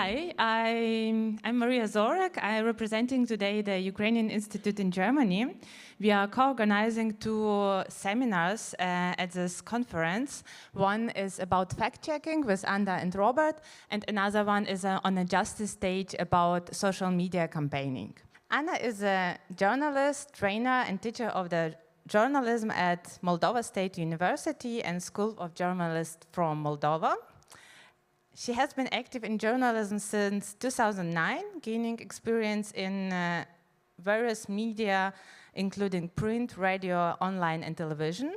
Hi, I'm Maria Zorek. I'm representing today the Ukrainian Institute in Germany. We are co-organizing two seminars at this conference. One is about fact-checking with Anna and Robert, and another one is on a justice stage about social media campaigning. Anna is a journalist, trainer, and teacher of the journalism at Moldova State University and School of Journalists from Moldova. She has been active in journalism since 2009, gaining experience in various media, including print, radio, online, and television.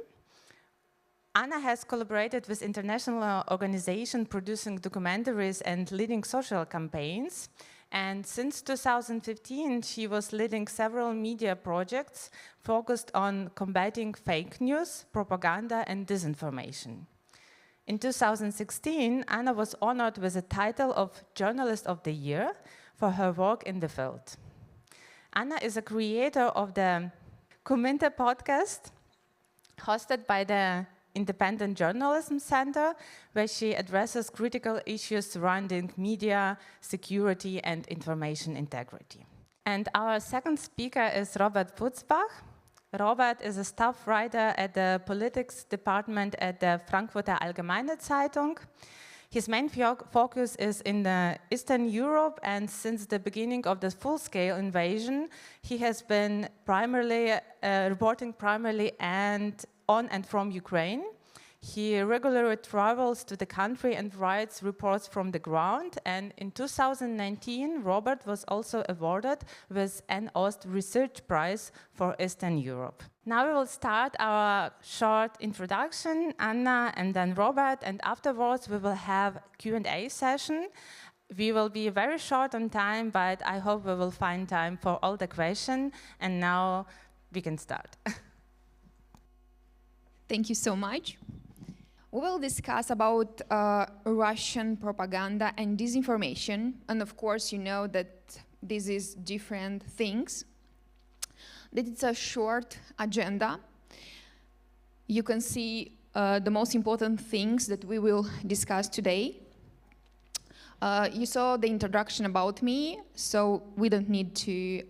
Anna has collaborated with international organizations producing documentaries and leading social campaigns. And since 2015, she was leading several media projects focused on combating fake news, propaganda, and disinformation. In 2016, Anna was honored with the title of Journalist of the Year for her work in the field. Anna is a creator of the Kuminta podcast, hosted by the Independent Journalism Center, where she addresses critical issues surrounding media, security, and information integrity. And our second speaker is Robert Putzbach. Robert is a staff writer at the politics department at the Frankfurter Allgemeine Zeitung. His main focus is in Eastern Europe, and since the beginning of the full-scale invasion, he has been reporting primarily on and from Ukraine. He regularly travels to the country and writes reports from the ground. And in 2019, Robert was also awarded with an Ost Research Prize for Eastern Europe. Now we will start our short introduction, Anna and then Robert, and afterwards we will have Q&A session. We will be very short on time, but I hope we will find time for all the questions. And now we can start. Thank you so much. We will discuss about Russian propaganda and disinformation, and of course you know that this is different things. That it's a short agenda. You can see the most important things that we will discuss today. You saw the introduction about me, so we don't need to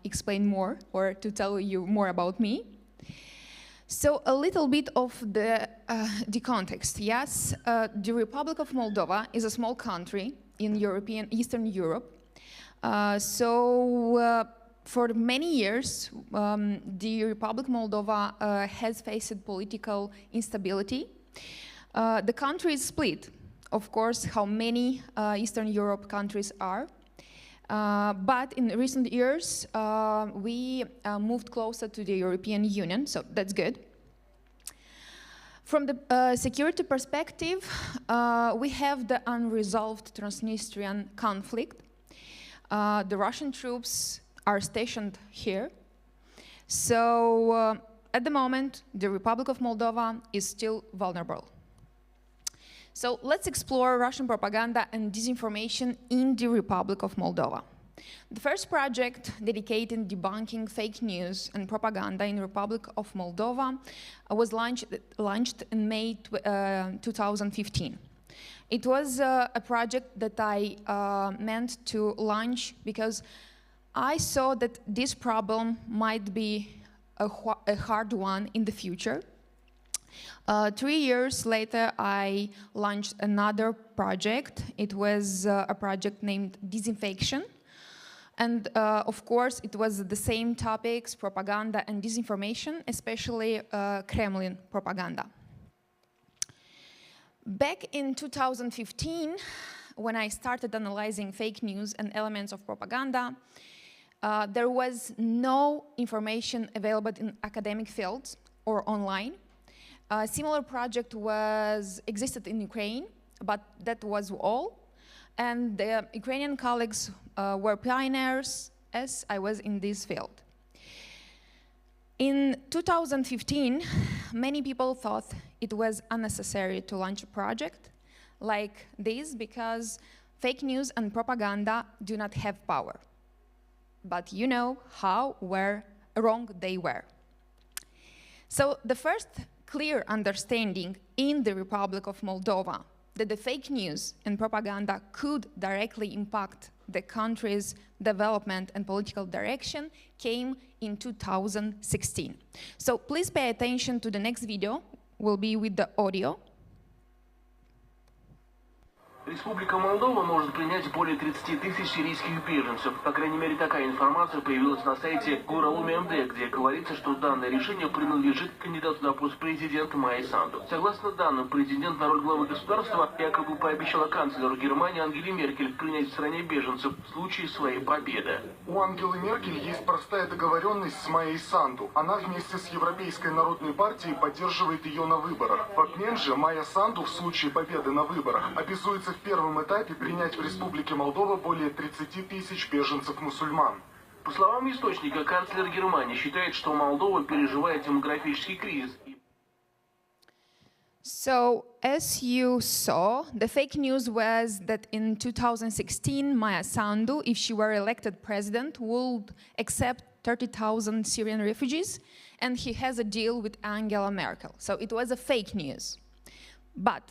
explain more or to tell you more about me. So a little bit of the context. Yes, the Republic of Moldova is a small country in Eastern Europe. For many years, the Republic of Moldova has faced political instability. The country is split, of course, how many Eastern Europe countries are. But in recent years, we moved closer to the European Union, so that's good. From the security perspective, we have the unresolved Transnistrian conflict. The Russian troops are stationed here. So at the moment, the Republic of Moldova is still vulnerable. So let's explore Russian propaganda and disinformation in the Republic of Moldova. The first project dedicated debunking fake news and propaganda in the Republic of Moldova was launched in May 2015. It was a project that I meant to launch because I saw that this problem might be a hard one in the future. 3 years later, I launched another project. It was a project named Disinfection. And of course, it was the same topics, propaganda and disinformation, especially Kremlin propaganda. Back in 2015, when I started analyzing fake news and elements of propaganda, there was no information available in academic fields or online. A similar project existed in Ukraine, but that was all. And the Ukrainian colleagues were pioneers, as I was in this field. In 2015, many people thought it was unnecessary to launch a project like this because fake news and propaganda do not have power. But you know how wrong they were. So the first clear understanding in the Republic of Moldova that the fake news and propaganda could directly impact the country's development and political direction came in 2016. So please pay attention to the next video, will be with the audio. Республика Молдова может принять более 30 тысяч сирийских беженцев. По крайней мере, такая информация появилась на сайте Гуралуми МД, где говорится, что данное решение принадлежит кандидату на пост президента Майе Санду. Согласно данным, президент на роль главы государства якобы пообещала канцлеру Германии Ангеле Меркель принять в стране беженцев в случае своей победы. У Ангелы Меркель есть простая договоренность с Майей Санду. Она вместе с Европейской народной партией поддерживает ее на выборах. В обмен же Майя Санду в случае победы на выборах обязуется в первом этапе принять в Республике Молдова более 30 тысяч беженцев-мусульман. По словам источника, канцлер Германии считает, что Молдова переживает демографический кризис. So, as you saw, the fake news was that in 2016, Maia Sandu, if she were elected president, would accept 30,000 Syrian refugees, and he has a deal with Angela Merkel. So it was a fake news. But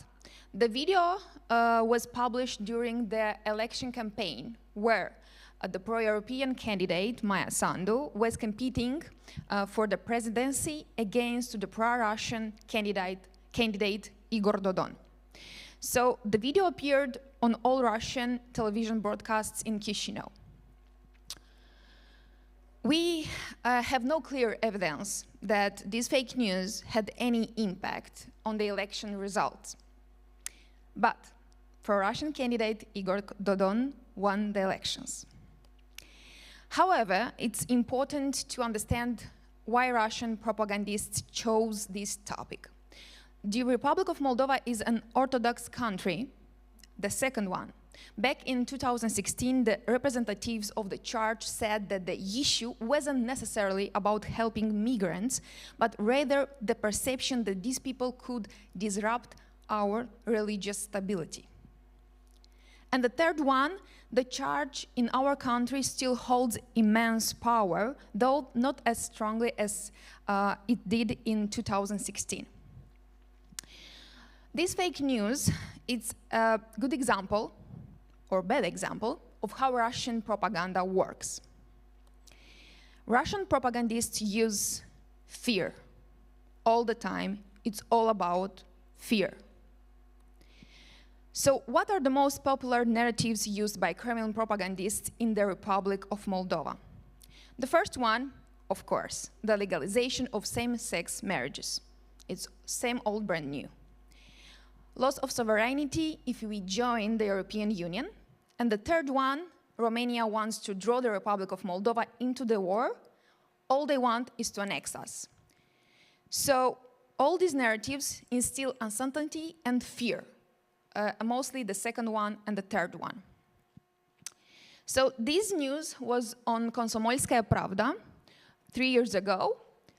the video was published during the election campaign, where the pro-European candidate, Maia Sandu, was competing for the presidency against the pro-Russian candidate Igor Dodon. So the video appeared on all Russian television broadcasts in Chisinau. We have no clear evidence that this fake news had any impact on the election results. But pro-Russian candidate Igor Dodon won the elections. However, it's important to understand why Russian propagandists chose this topic. The Republic of Moldova is an Orthodox country, the second one. Back in 2016, the representatives of the church said that the issue wasn't necessarily about helping migrants, but rather the perception that these people could disrupt our religious stability. And the third one, the church in our country still holds immense power, though not as strongly as it did in 2016. This fake news is a good example, or bad example, of how Russian propaganda works. Russian propagandists use fear all the time. It's all about fear. So what are the most popular narratives used by Kremlin propagandists in the Republic of Moldova? The first one, of course, the legalization of same-sex marriages. It's same old, brand new. Loss of sovereignty if we join the European Union. And the third one, Romania wants to draw the Republic of Moldova into the war. All they want is to annex us. So all these narratives instill uncertainty and fear. Mostly the second one and the third one. So this news was on Komsomolskaya Pravda 3 years ago.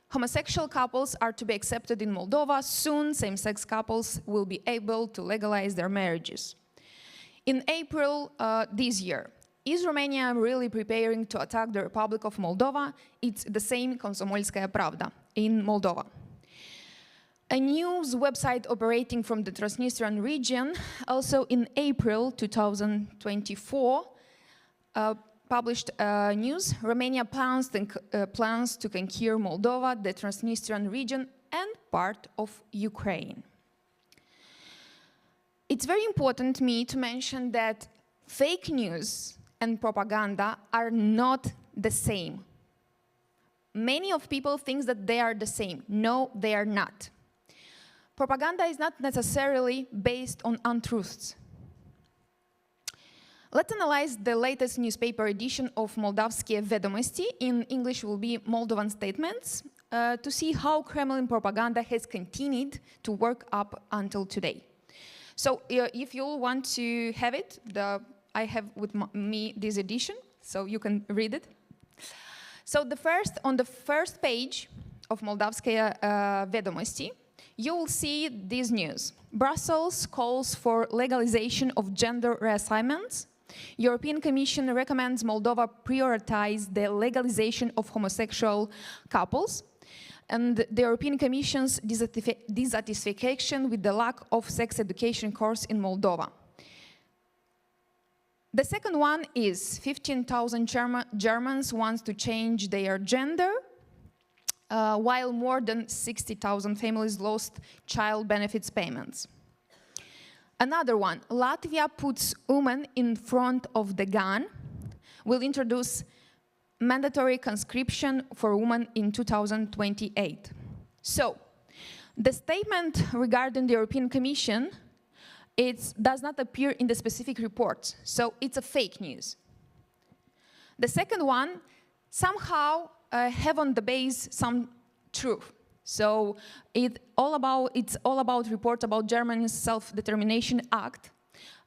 Homosexual couples are to be accepted in Moldova. Soon, same-sex couples will be able to legalize their marriages. In April this year, is Romania really preparing to attack the Republic of Moldova? It's the same Komsomolskaya Pravda in Moldova. A news website operating from the Transnistrian region, also in April 2024, published news. Romania plans to conquer Moldova, the Transnistrian region, and part of Ukraine. It's very important to me to mention that fake news and propaganda are not the same. Many of people think that they are the same. No, they are not. Propaganda is not necessarily based on untruths. Let's analyze the latest newspaper edition of Moldavskie Vedomosti, in English will be Moldovan Statements, to see how Kremlin propaganda has continued to work up until today. So if you want to have it, I have with me this edition, so you can read it. So on the first page of Moldavskie Vedomosti, you will see this news. Brussels calls for legalization of gender reassignments. European Commission recommends Moldova prioritize the legalization of homosexual couples. and the European Commission's dissatisfaction with the lack of sex education course in Moldova. The second one is 15,000 Germans want to change their gender, while more than 60,000 families lost child benefits payments. Another one, Latvia puts women in front of the gun, will introduce mandatory conscription for women in 2028. So, the statement regarding the European Commission, it does not appear in the specific reports, so it's a fake news. The second one, somehow have on the base some truth. So it's all about reports about Germany's Self-Determination Act,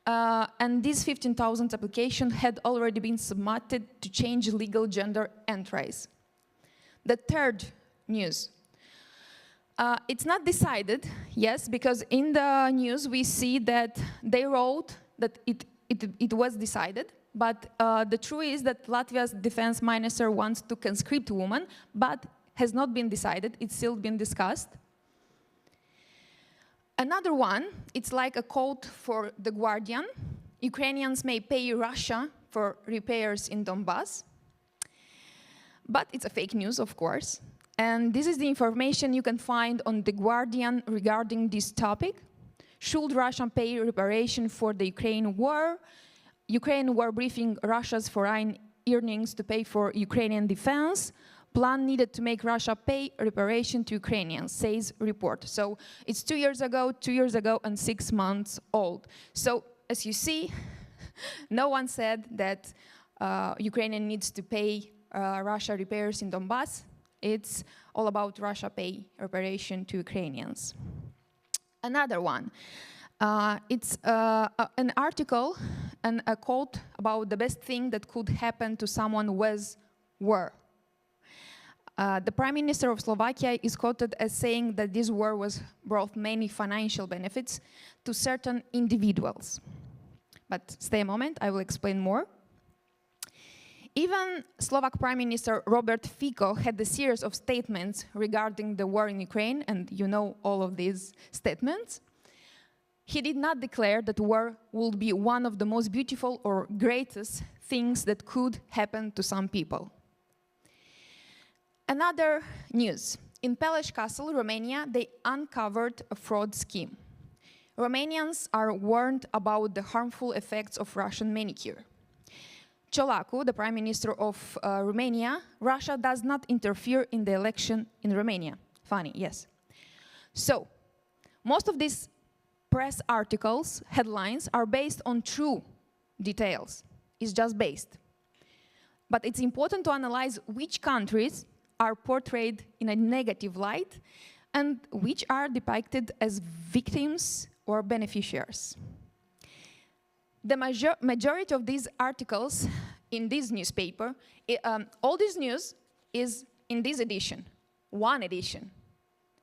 and these 15,000 applications had already been submitted to change legal gender and race. The third news. It's not decided, yes, because in the news we see that they wrote that it was decided, but the truth is that Latvia's defense minister wants to conscript women, but has not been decided, it's still been discussed. Another one, it's like a quote for The Guardian. Ukrainians may pay Russia for repairs in Donbass. But it's a fake news, of course. And this is the information you can find on The Guardian regarding this topic. Should Russia pay reparation for the Ukraine war? Ukraine war briefing Russia's foreign earnings to pay for Ukrainian defense. Plan needed to make Russia pay reparation to Ukrainians, says report. So it's 2 years ago, and 6 months old. So as you see, no one said that Ukraine needs to pay Russia repairs in Donbass. It's all about Russia pay reparation to Ukrainians. Another one. It's an article and a quote about the best thing that could happen to someone with war. The Prime Minister of Slovakia is quoted as saying that this war brought many financial benefits to certain individuals. But stay a moment, I will explain more. Even Slovak Prime Minister Robert Fico had a series of statements regarding the war in Ukraine, and you know all of these statements. He did not declare that war would be one of the most beautiful or greatest things that could happen to some people. Another news. In Peles Castle, Romania, they uncovered a fraud scheme. Romanians are warned about the harmful effects of Russian manicure. Ciolacu, the Prime Minister of Romania, Russia does not interfere in the election in Romania. Funny, yes. So, most of these press articles, headlines, are based on true details. It's just based. But it's important to analyze which countries are portrayed in a negative light and which are depicted as victims or beneficiaries. The majority of these articles in this newspaper, all this news is in this edition, one edition.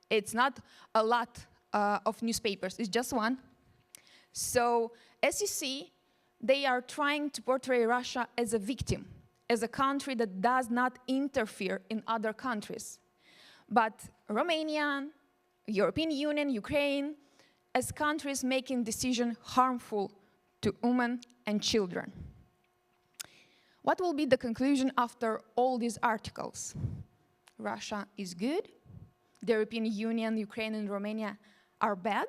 It's not a lot of newspapers, it's just one. So, as you see, they are trying to portray Russia as a victim, as a country that does not interfere in other countries. But Romania, European Union, Ukraine, as countries making decisions harmful to women and children. What will be the conclusion after all these articles? Russia is good, the European Union, Ukraine and Romania are bad?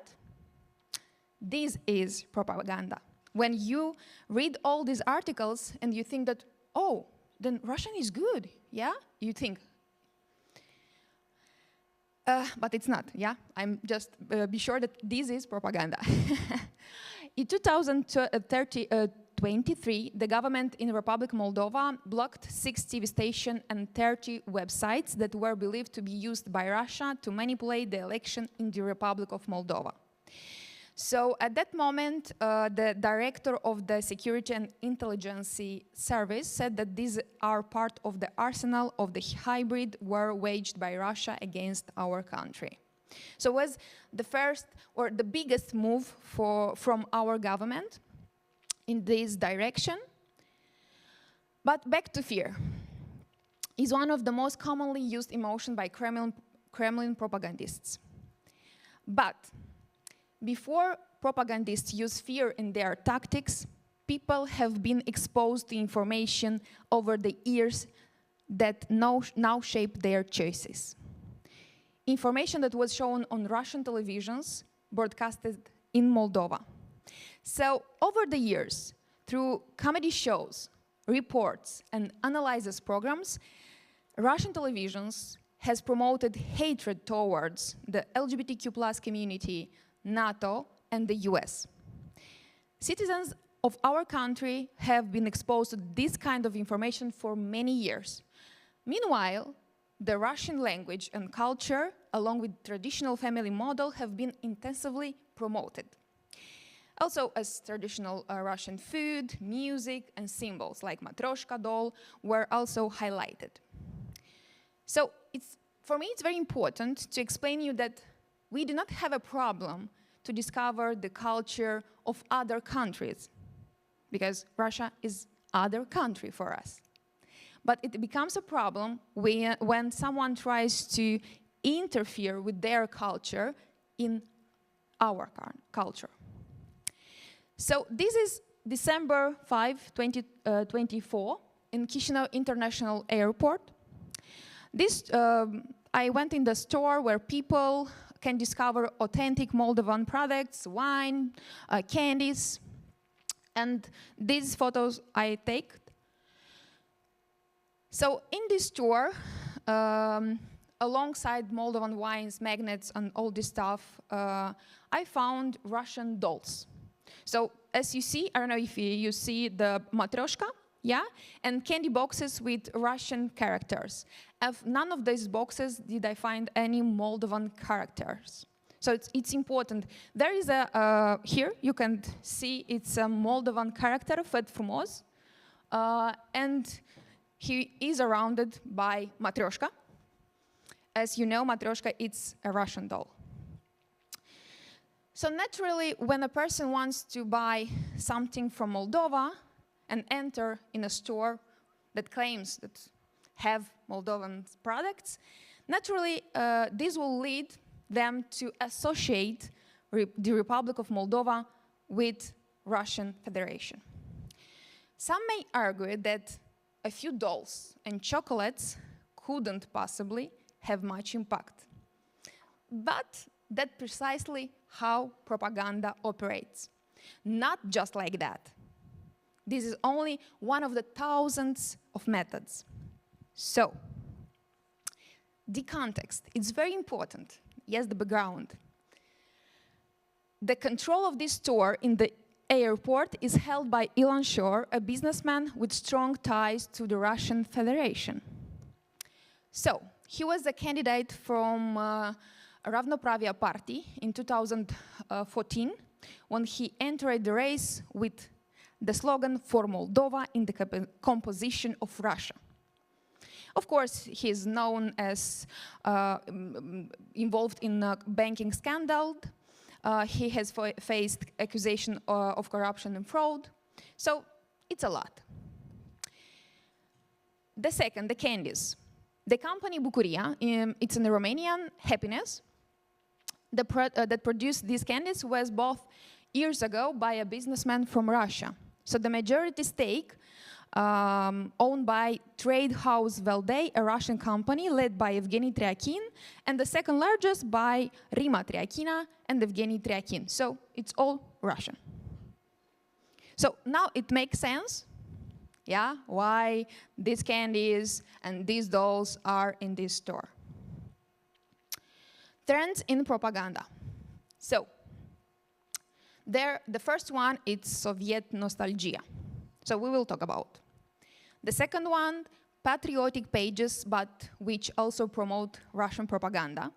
This is propaganda. When you read all these articles and you think that, oh, then Russian is good, yeah? You think. But it's not, yeah? I'm just, be sure that this is propaganda. In 2023, the government in Republic Moldova blocked 6 TV stations and 30 websites that were believed to be used by Russia to manipulate the election in the Republic of Moldova. So at that moment, the director of the Security and Intelligence Service said that these are part of the arsenal of the hybrid war waged by Russia against our country. So it was the first or the biggest move from our government in this direction. But back to fear. Is one of the most commonly used emotions by Kremlin Kremlin propagandists. But before propagandists use fear in their tactics, people have been exposed to information over the years that now shape their choices. Information that was shown on Russian televisions, broadcasted in Moldova. So over the years, through comedy shows, reports, and analysis programs, Russian televisions has promoted hatred towards the LGBTQ+ community, NATO, and the US. Citizens of our country have been exposed to this kind of information for many years. Meanwhile, the Russian language and culture, along with traditional family model, have been intensively promoted. Also, as traditional Russian food, music, and symbols like Matryoshka doll were also highlighted. So for me, it's very important to explain to you that we do not have a problem to discover the culture of other countries, because Russia is other country for us. But it becomes a problem when someone tries to interfere with their culture in our culture. So this is December 5, 2024 in Chisinau International Airport. I went in the store where people can discover authentic Moldovan products, wine, candies, and these photos I take. So in this store, alongside Moldovan wines, magnets, and all this stuff, I found Russian dolls. So as you see, I don't know if you see the Matryoshka, yeah, and candy boxes with Russian characters. Of none of these boxes did I find any Moldovan characters. So it's important. There is here you can see it's a Moldovan character, Fed Frumos, and he is surrounded by Matryoshka. As you know, Matryoshka is a Russian doll. So naturally, when a person wants to buy something from Moldova and enter in a store that claims that have Moldovan products, naturally, this will lead them to associate the Republic of Moldova with Russian Federation. Some may argue that a few dolls and chocolates couldn't possibly have much impact. But that's precisely how propaganda operates. Not just like that. This is only one of the thousands of methods. So, the context, it's very important. Yes, the background. The control of this store in the airport is held by Ilan Shor, a businessman with strong ties to the Russian Federation. So, he was a candidate from Ravnopravia Party in 2014 when he entered the race with the slogan "For Moldova in the composition of Russia." Of course, he is known as involved in a banking scandal. He has faced accusation of corruption and fraud. So it's a lot. The second, the candies. The company Bucuria, it's in the Romanian Happiness, that produced these candies was bought years ago by a businessman from Russia. So the majority stake owned by Trade House Valdei, a Russian company led by Evgeny Tryakin, and the second largest by Rima Tryakina and Evgeny Tryakin. So it's all Russian. So now it makes sense, yeah, why these candies and these dolls are in this store. Trends in propaganda. So the first one is Soviet nostalgia. So we will talk about. The second one, patriotic pages, but which also promote Russian propaganda.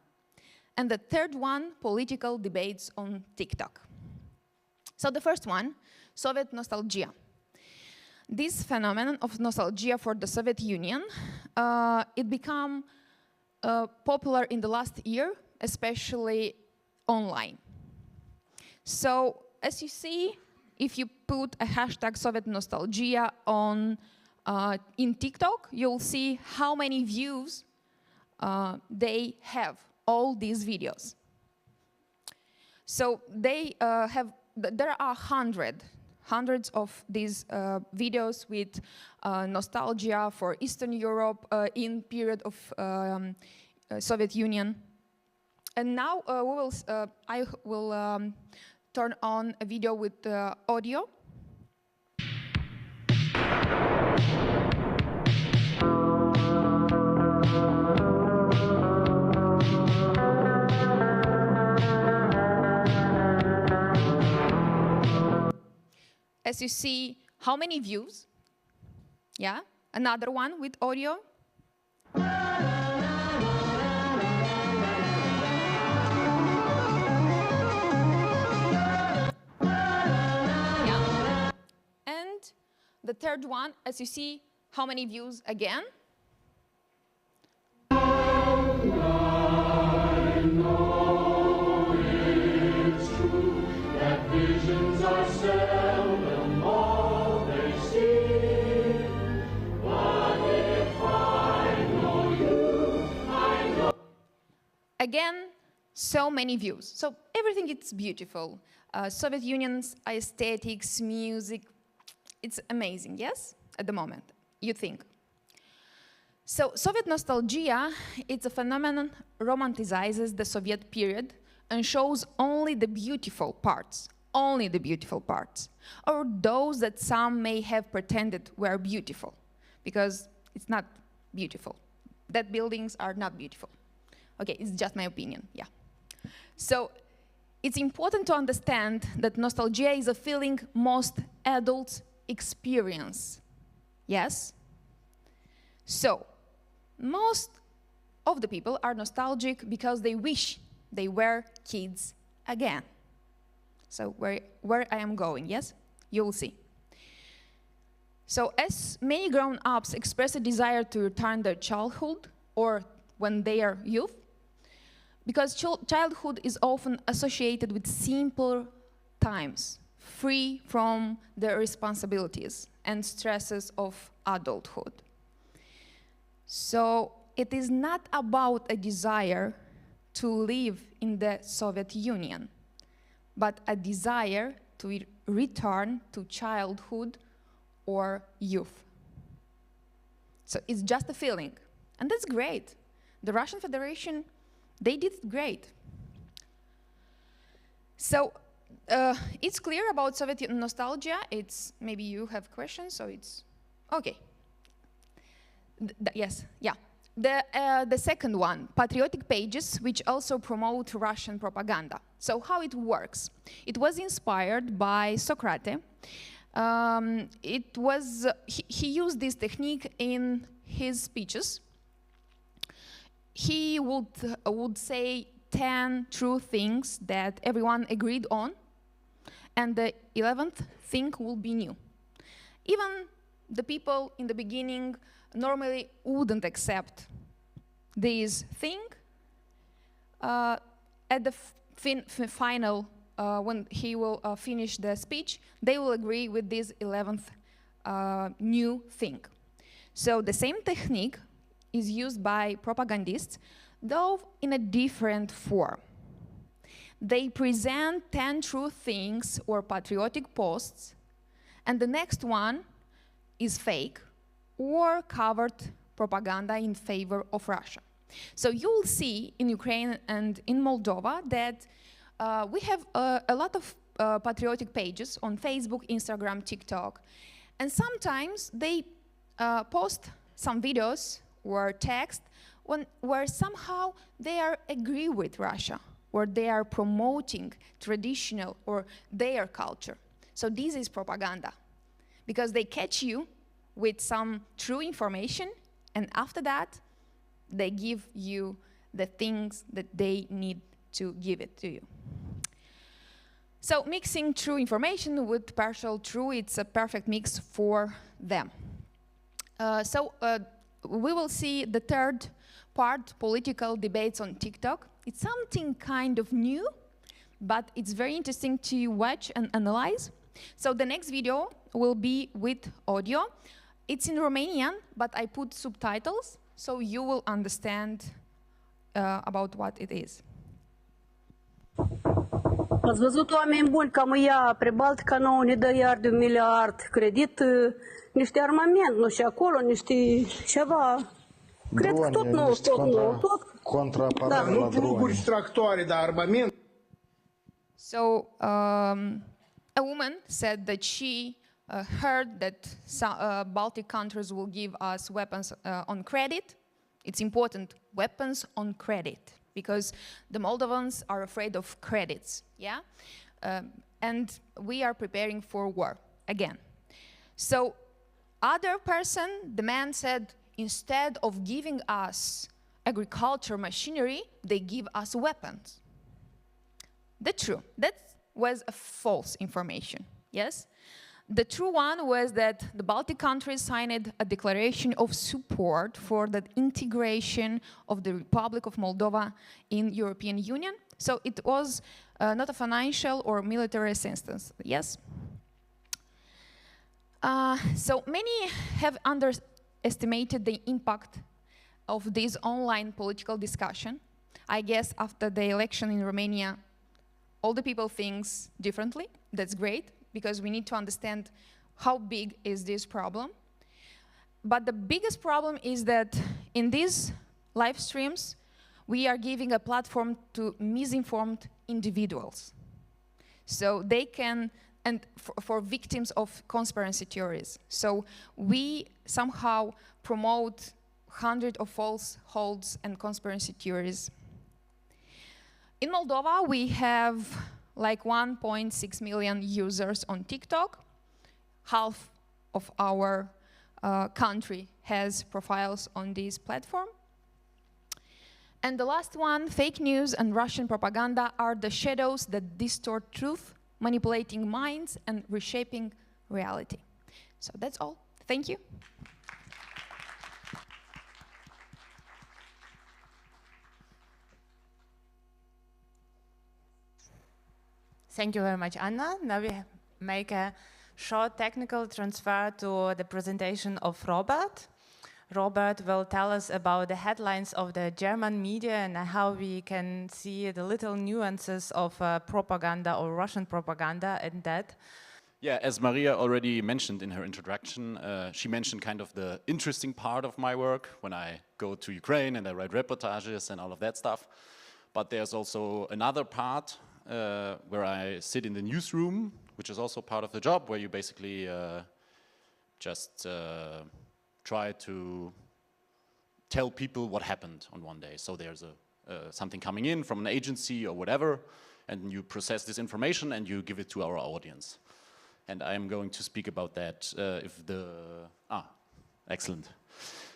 And the third one, political debates on TikTok. So the first one, Soviet nostalgia. This phenomenon of nostalgia for the Soviet Union, it became popular in the last year, especially online. So as you see, if you put a hashtag Soviet nostalgia on in TikTok, you'll see how many views they have all these videos. So they there are hundreds of these videos with nostalgia for Eastern Europe in period of Soviet Union. And now I will turn on a video with audio. As you see, how many views? Yeah, another one with audio. Yeah. And the third one, as you see, how many views again? Visions are seldom all they see. But if I know you, I know. Again, so many views. So everything is beautiful. Soviet Union's aesthetics, music, it's amazing, yes? At the moment, you think. So Soviet nostalgia, it's a phenomenon romanticizes the Soviet period and shows only the beautiful parts, or those that some may have pretended were beautiful, because it's not beautiful. That buildings are not beautiful. Okay, it's just my opinion, yeah. So it's important to understand that nostalgia is a feeling most adults experience, yes? So most of the people are nostalgic because they wish they were kids again. So where I am going, yes? You will see. So as many grown-ups express a desire to return their childhood or when they are youth, because childhood is often associated with simpler times, free from the responsibilities and stresses of adulthood. So it is not about a desire to live in the Soviet Union, but a desire to return to childhood or youth. So it's just a feeling, and that's great. The Russian Federation, they did great. So it's clear about Soviet nostalgia. It's maybe you have questions, so it's okay. Yes, yeah. The second one, patriotic pages, which also promote Russian propaganda. So how it works? It was inspired by Socrates. He used this technique in his speeches. He would say 10 true things that everyone agreed on, and the 11th thing will be new. Even the people in the beginning normally wouldn't accept this thing. At the final, when he will finish the speech, they will agree with this 11th new thing. So the same technique is used by propagandists, though in a different form. They present 10 true things or patriotic posts, and the next one is fake or covered propaganda in favor of Russia. So you will see in Ukraine and in Moldova that we have a lot of patriotic pages on Facebook, Instagram, TikTok, and sometimes they post some videos or text where somehow they agree with Russia, or they are promoting traditional or their culture. So this is propaganda, because they catch you with some true information, and after that, they give you the things that they need to give it to you. So mixing true information with partial true, it's a perfect mix for them. We will see the third part, political debates on TikTok. It's something kind of new, but it's very interesting to watch and analyze. So the next video will be with audio. It's in Romanian, but I put subtitles, so you will understand about what it is. Ați văzut, oameni buni, cam ea, Pribaltica nouă ne dă iar de 1 miliard credit, niște armament, nu știu, acolo, niște ceva. Cred că tot nou, tot. Contraaparate la drone. Tractoare, dar armament. So a woman said that she heard that Baltic countries will give us weapons on credit. It's important, weapons on credit, because the Moldovans are afraid of credits, yeah? And we are preparing for war, again. So other person, the man said, instead of giving us agriculture machinery, they give us weapons. That's true. That was a false information, yes? The true one was that the Baltic countries signed a declaration of support for the integration of the Republic of Moldova in European Union. So it was not a financial or military assistance, yes? So many have underestimated the impact of this online political discussion. I guess after the election in Romania, all the people think differently. That's great, because we need to understand how big is this problem. But the biggest problem is that in these live streams, we are giving a platform to misinformed individuals. So they can, and for victims of conspiracy theories. So we somehow promote hundreds of falsehoods and conspiracy theories. In Moldova, we have like 1.6 million users on TikTok. Half of our country has profiles on this platform. And the last one, fake news and Russian propaganda are the shadows that distort truth, manipulating minds and reshaping reality. So that's all. Thank you. Thank you very much, Anna. Now we make a short technical transfer to the presentation of Robert. Robert will tell us about the headlines of the German media and how we can see the little nuances of propaganda or Russian propaganda in that. Yeah, as Maria already mentioned in her introduction, she mentioned kind of the interesting part of my work when I go to Ukraine and I write reportages and all of that stuff. But there's also another part where I sit in the newsroom, which is also part of the job, where you basically just try to tell people what happened on one day. So there's something coming in from an agency or whatever, and you process this information and you give it to our audience. And I'm going to speak about that excellent.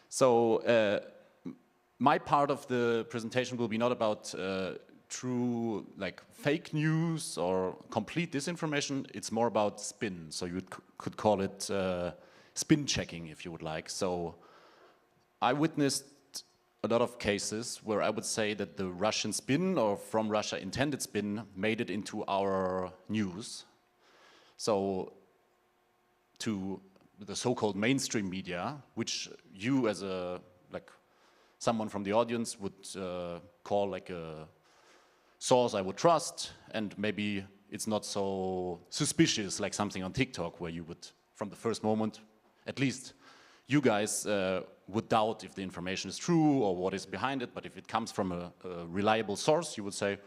So my part of the presentation will be not about true like fake news or complete disinformation. It's more about spin. So you could call it spin checking if you would like. So I witnessed a lot of cases where I would say that the Russian spin or from Russia intended spin made it into our news. So to the so-called mainstream media, which you as a someone from the audience would call like a source I would trust, and maybe it's not so suspicious like something on TikTok where you would, from the first moment, at least you guys would doubt if the information is true or what is behind it, but if it comes from a reliable source, you would say,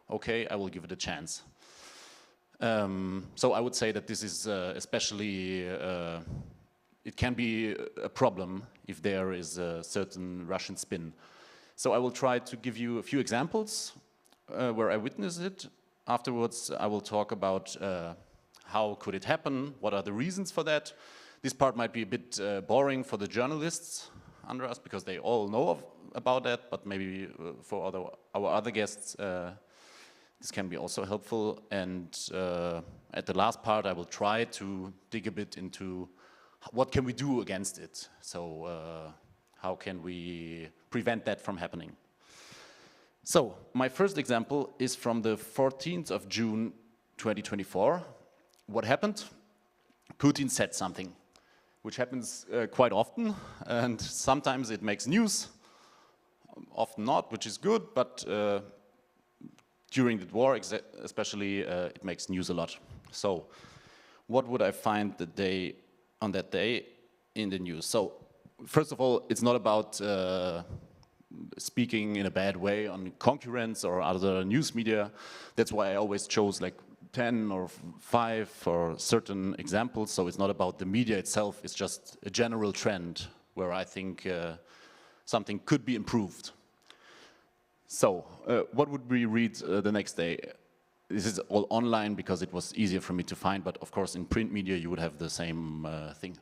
okay, I will give it a chance. So I would say that this is especially, it can be a problem if there is a certain Russian spin. So I will try to give you a few examples where I witnessed it. Afterwards, I will talk about how could it happen, what are the reasons for that. This part might be a bit boring for the journalists under us because they all know about that, but maybe for our other guests, this can be also helpful. And at the last part, I will try to dig a bit into what can we do against it. So how can we prevent that from happening? So my first example is from the 14th of June 2024. What happened? Putin said something, which happens quite often, and sometimes it makes news, often not, which is good, but during the war especially, it makes news a lot. So what would I find on that day in the news? So first of all, it's not about speaking in a bad way on concurrents or other news media. That's why I always chose like 10 or 5 for certain examples. So it's not about the media itself, it's just a general trend where I think something could be improved. So what would we read the next day? This is all online because it was easier for me to find, but of course in print media you would have the same thing.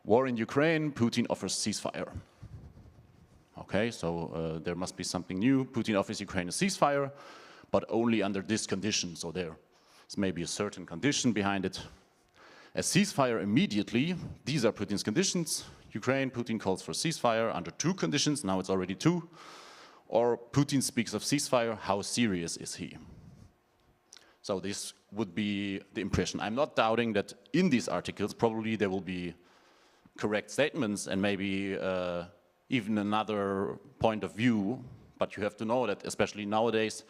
War in Ukraine, Putin offers ceasefire. Okay, so there must be something new. Putin offers Ukraine a ceasefire, but only under this condition. So there's maybe a certain condition behind it. A ceasefire immediately. These are Putin's conditions. Ukraine, Putin calls for ceasefire under 2 conditions. Now it's already 2. Or Putin speaks of ceasefire. How serious is he? So this would be the impression. I'm not doubting that in these articles probably there will be correct statements and maybe even another point of view, but you have to know that especially nowadays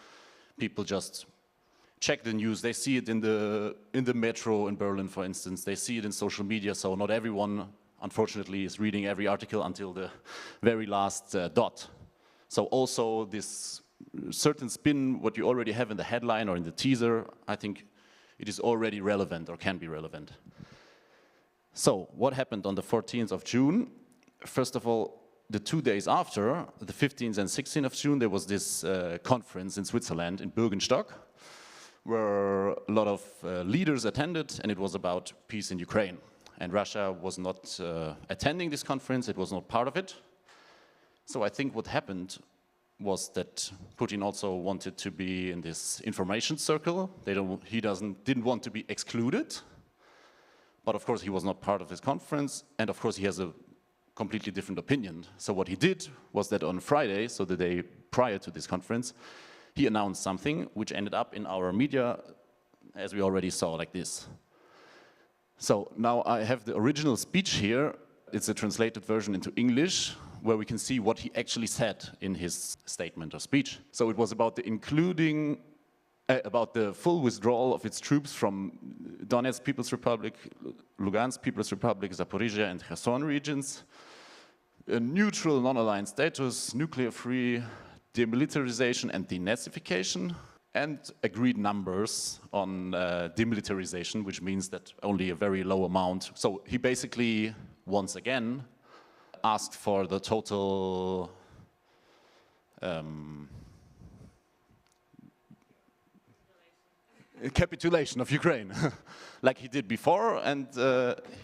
people just check the news. They see it in the metro in Berlin, for instance. They see it in social media, so not everyone unfortunately is reading every article until the very last dot. So also this certain spin, what you already have in the headline or in the teaser, I think it is already relevant or can be relevant. So what happened on the 14th of June? First of all, the 2 days after, the 15th and 16th of June, there was this conference in Switzerland, in Bürgenstock, where a lot of leaders attended, and it was about peace in Ukraine. And Russia was not attending this conference, it was not part of it. So I think what happened was that Putin also wanted to be in this information circle. He didn't want to be excluded, but of course he was not part of this conference, and of course he has a completely different opinion. So what he did was that on Friday, so the day prior to this conference, he announced something which ended up in our media, as we already saw, like this. So now I have the original speech here. It's a translated version into English, where we can see what he actually said in his statement or speech. So it was about about the full withdrawal of its troops from Donetsk People's Republic, Lugansk People's Republic, Zaporizhia and Kherson regions, a neutral non-aligned status, nuclear-free, demilitarization and denazification, and agreed numbers on demilitarization, which means that only a very low amount. So he basically, once again, asked for the total capitulation of Ukraine, like he did before and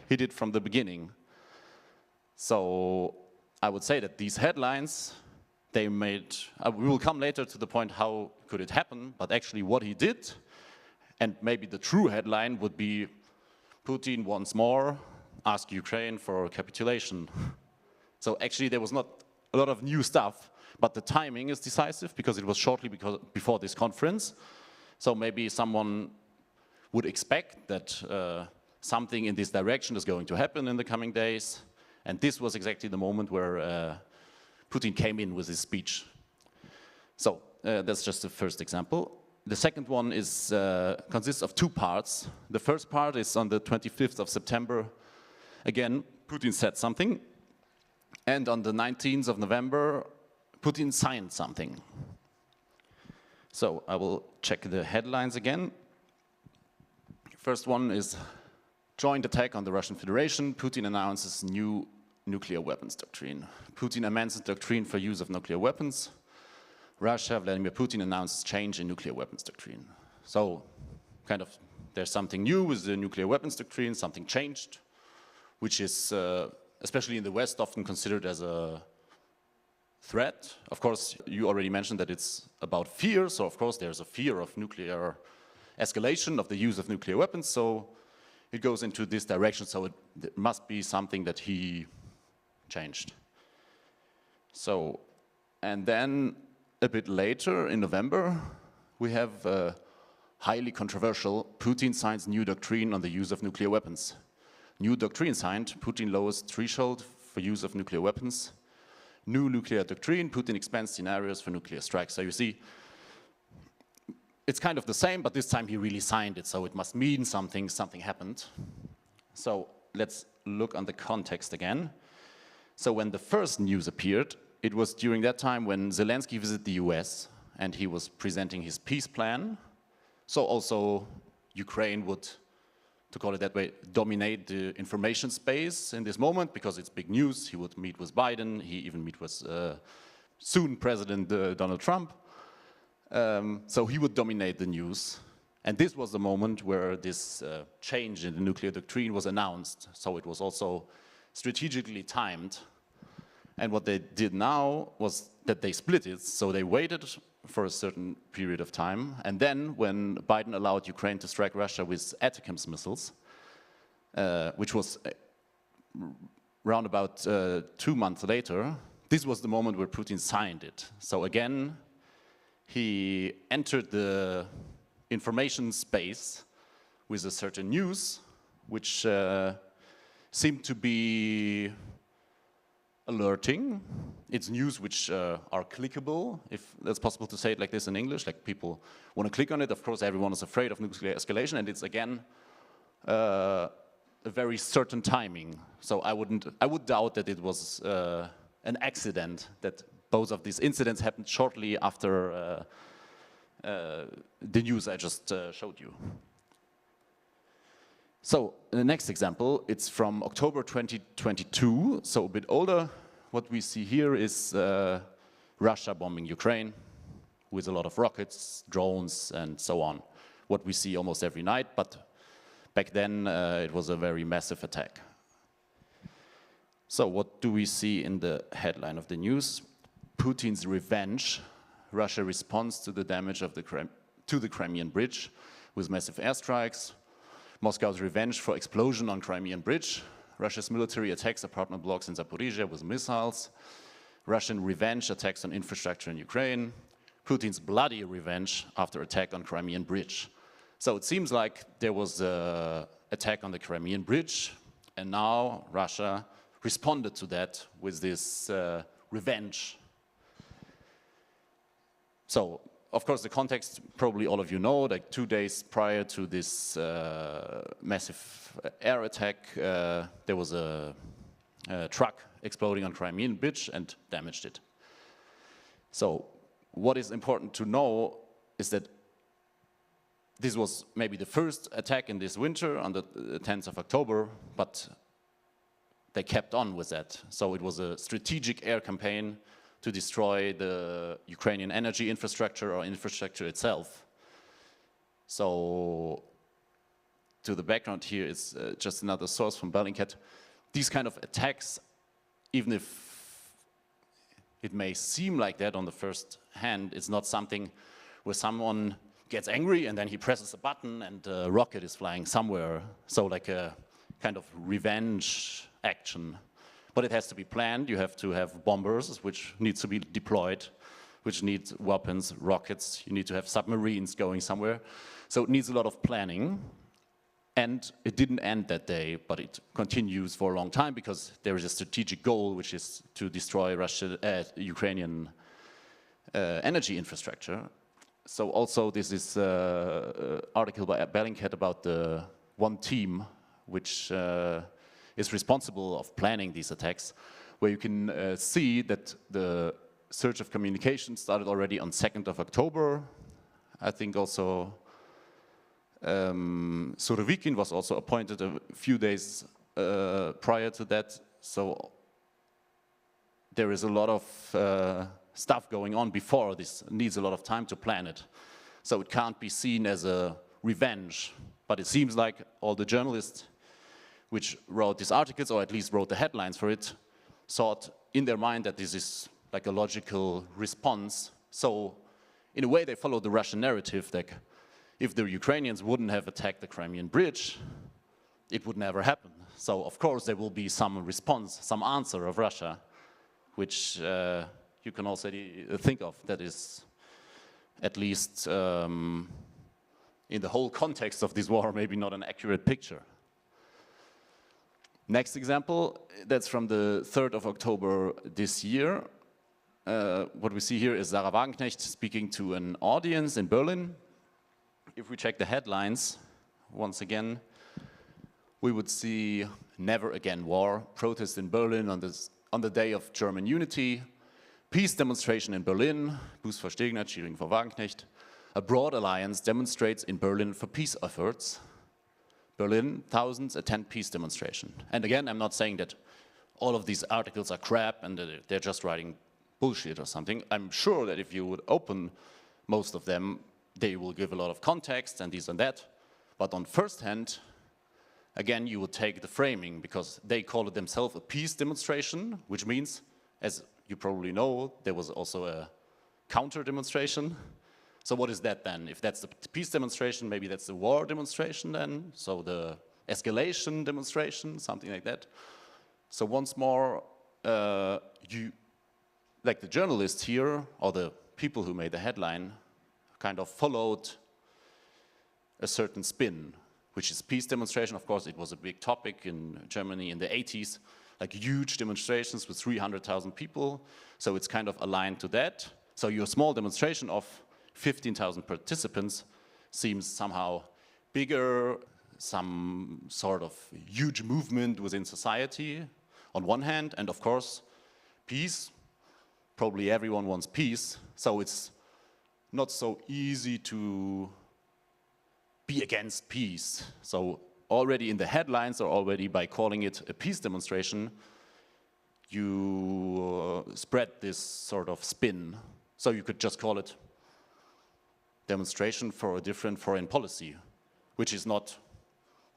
he did from the beginning. So I would say that these headlines, they made, we will come later to the point how could it happen, but actually what he did, and maybe the true headline would be Putin once more asked Ukraine for capitulation. So actually there was not a lot of new stuff, but the timing is decisive because it was shortly before this conference. So maybe someone would expect that something in this direction is going to happen in the coming days. And this was exactly the moment where Putin came in with his speech. So that's just the first example. The second one is consists of 2 parts. The first part is on the 25th of September. Again, Putin said something. And on the 19th of November, Putin signed something. So I will check the headlines again. First one is joint attack on the Russian Federation. Putin announces new nuclear weapons doctrine. Putin amends the doctrine for use of nuclear weapons. Russia, Vladimir Putin announces change in nuclear weapons doctrine. So kind of there's something new with the nuclear weapons doctrine, something changed, which is especially in the West often considered as a threat. Of course, you already mentioned that it's about fear, so of course there's a fear of nuclear escalation, of the use of nuclear weapons, so it goes into this direction, so it must be something that he changed. So, and then a bit later in November, we have a highly controversial Putin signs new doctrine on the use of nuclear weapons. New doctrine signed, Putin lowers threshold for use of nuclear weapons. new nuclear doctrine, Putin expands scenarios for nuclear strikes. So you see, it's kind of the same, but this time he really signed it, so it must mean something, something happened. So let's look on the context again. So when the first news appeared, it was during that time when Zelensky visited the US and he was presenting his peace plan. So also Ukraine would, to call it that way, dominate the information space in this moment because it's big news. He would meet with Biden, he even meet with soon President Donald Trump. So he would dominate the news. And this was the moment where this change in the nuclear doctrine was announced. So it was also strategically timed. And what they did now was that they split it. So they waited for a certain period of time. And then when Biden allowed Ukraine to strike Russia with ATACMS missiles, which was round about 2 months later, this was the moment where Putin signed it. So again, he entered the information space with a certain news, which seemed to be alerting. It's news which are clickable, if that's possible to say it like this in English, like people want to click on it. Of course, everyone is afraid of nuclear escalation, and it's again a very certain timing. So I would doubt that it was an accident that both of these incidents happened shortly after the news I just showed you. So the next example, it's from October 2022, so a bit older. What we see here is Russia bombing Ukraine with a lot of rockets, drones, and so on. What we see almost every night, but back then it was a very massive attack. So what do we see in the headline of the news? Putin's revenge. Russia responds to the damage of the Crimean Bridge with massive airstrikes. Moscow's revenge for explosion on Crimean Bridge. Russia's military attacks apartment blocks in Zaporizhia with missiles. Russian revenge attacks on infrastructure in Ukraine. Putin's bloody revenge after attack on Crimean Bridge. So it seems like there was an attack on the Crimean Bridge, and now Russia responded to that with this revenge. So, of course, the context, probably all of you know, like 2 days prior to this massive air attack, there was a truck exploding on Crimean Bridge and damaged it. So, what is important to know is that this was maybe the first attack in this winter on the 10th of October, but they kept on with that. So it was a strategic air campaign to destroy the Ukrainian energy infrastructure or infrastructure itself. So, to the background here is just another source from Bellingcat. These kind of attacks, even if it may seem like that on the first hand, it's not something where someone gets angry and then he presses a button and a rocket is flying somewhere. So like a kind of revenge action. But it has to be planned. You have to have bombers, which needs to be deployed, which needs weapons, rockets. You need to have submarines going somewhere. So it needs a lot of planning. And it didn't end that day, but it continues for a long time because there is a strategic goal, which is to destroy Ukrainian energy infrastructure. So also this is an article by Bellingcat about the one team, which is responsible of planning these attacks, where you can see that the surge of communication started already on 2nd of October. I think also Surovikin was also appointed a few days prior to that. So there is a lot of stuff going on before this. Needs a lot of time to plan it. So it can't be seen as a revenge. But it seems like all the journalists which wrote these articles, or at least wrote the headlines for it, thought in their mind that this is like a logical response. So in a way they followed the Russian narrative that if the Ukrainians wouldn't have attacked the Crimean Bridge, it would never happen. So of course there will be some response, some answer of Russia, which you can also think of that is at least in the whole context of this war maybe not an accurate picture. Next example, that's from the 3rd of October this year. What we see here is Sarah Wagenknecht speaking to an audience in Berlin. If we check the headlines, once again, we would see "Never Again War," protest in Berlin on the day of German unity, peace demonstration in Berlin, Buß vor Stegner, cheering for Wagenknecht, a broad alliance demonstrates in Berlin for peace efforts. Berlin, thousands attend peace demonstration. And again, I'm not saying that all of these articles are crap and that they're just writing bullshit or something. I'm sure that if you would open most of them, they will give a lot of context and this and that. But on first hand, again, you would take the framing because they call it themselves a peace demonstration, which means, as you probably know, there was also a counter demonstration. So what is that then? If that's the peace demonstration, maybe that's the war demonstration then? So the escalation demonstration, something like that. So once more, like the journalists here, or the people who made the headline, kind of followed a certain spin, which is peace demonstration. Of course, it was a big topic in Germany in the 80s, like huge demonstrations with 300,000 people. So it's kind of aligned to that. So your small demonstration of 15,000 participants seems somehow bigger, some sort of huge movement within society on one hand, and of course, peace. Probably everyone wants peace, so it's not so easy to be against peace. So already in the headlines, or already by calling it a peace demonstration, you spread this sort of spin. So you could just call it demonstration for a different foreign policy, which is not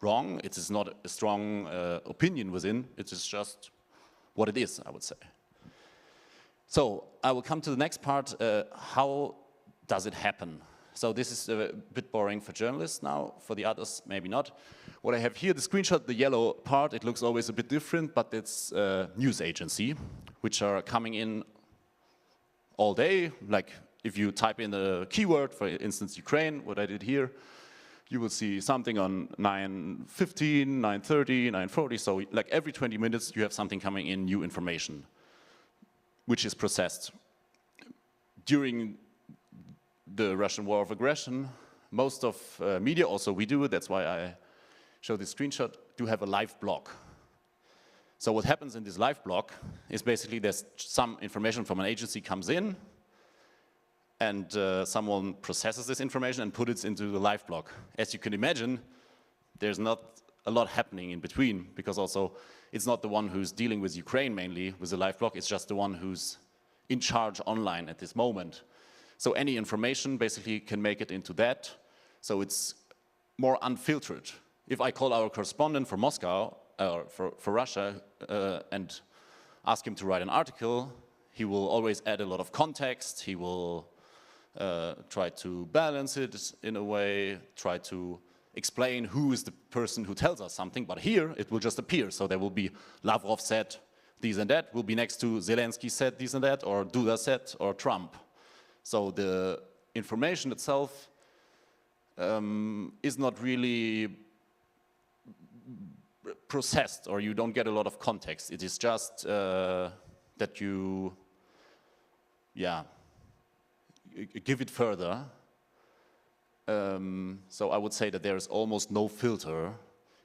wrong. It is not a strong opinion within. It is just what it is, I would say. So I will come to the next part. How does it happen? So this is a bit boring for journalists now. For the others, maybe not. What I have here, the screenshot, the yellow part, it looks always a bit different, but it's a news agency, which are coming in all day. Like if you type in a keyword, for instance, Ukraine, what I did here, you will see something on 9:15, 9:30, 9:40. So like every 20 minutes, you have something coming in, new information, which is processed. During the Russian war of aggression, most of media, also we do, that's why I show this screenshot, do have a live blog. So what happens in this live blog is basically there's some information from an agency comes in, and someone processes this information and puts it into the live blog. As you can imagine, there's not a lot happening in between, because also it's not the one who's dealing with Ukraine mainly with the live blog, it's just the one who's in charge online at this moment. So any information basically can make it into that, so it's more unfiltered. If I call our correspondent for Moscow, or for Russia, and ask him to write an article, he will always add a lot of context, he will try to balance it in a way, try to explain who is the person who tells us something, but here it will just appear. So there will be Lavrov said this and that, will be next to Zelensky said this and that, or Duda said, or Trump. So the information itself is not really processed, or you don't get a lot of context. It is just that you, give it further. So I would say that there is almost no filter.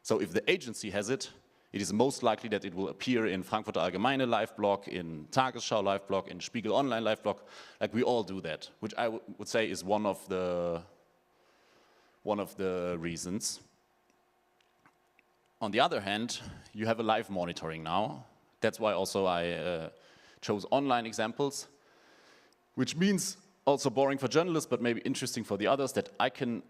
So if the agency has it, it is most likely that it will appear in Frankfurter Allgemeine live blog, in Tagesschau live blog, in Spiegel Online live blog. Like we all do that, which I would say is one of the reasons. On the other hand, you have a live monitoring now. That's why also I chose online examples, which means also boring for journalists, but maybe interesting for the others, that I can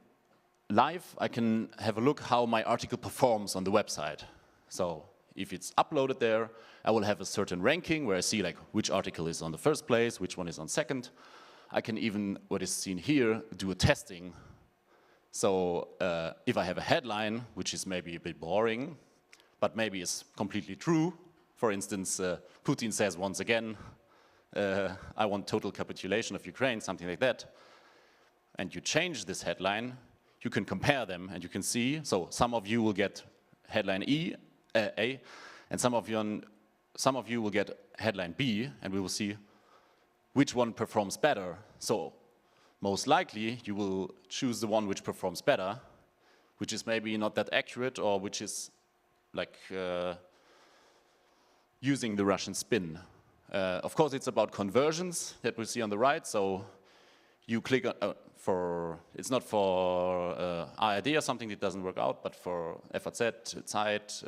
have a look how my article performs on the website. So if it's uploaded there, I will have a certain ranking where I see like which article is on the first place, which one is on second. I can even, what is seen here, do a testing. So if I have a headline, which is maybe a bit boring, but maybe it's completely true. For instance, Putin says once again, I want total capitulation of Ukraine, something like that. And you change this headline, you can compare them and you can see, so some of you will get headline E A, and some of you will get headline B, and we will see which one performs better. So most likely you will choose the one which performs better, which is maybe not that accurate, or which is like using the Russian spin. Of course, it's about conversions that we see on the right. So you click on, it's not for ARD or something that doesn't work out, but for FAZ, Zeit,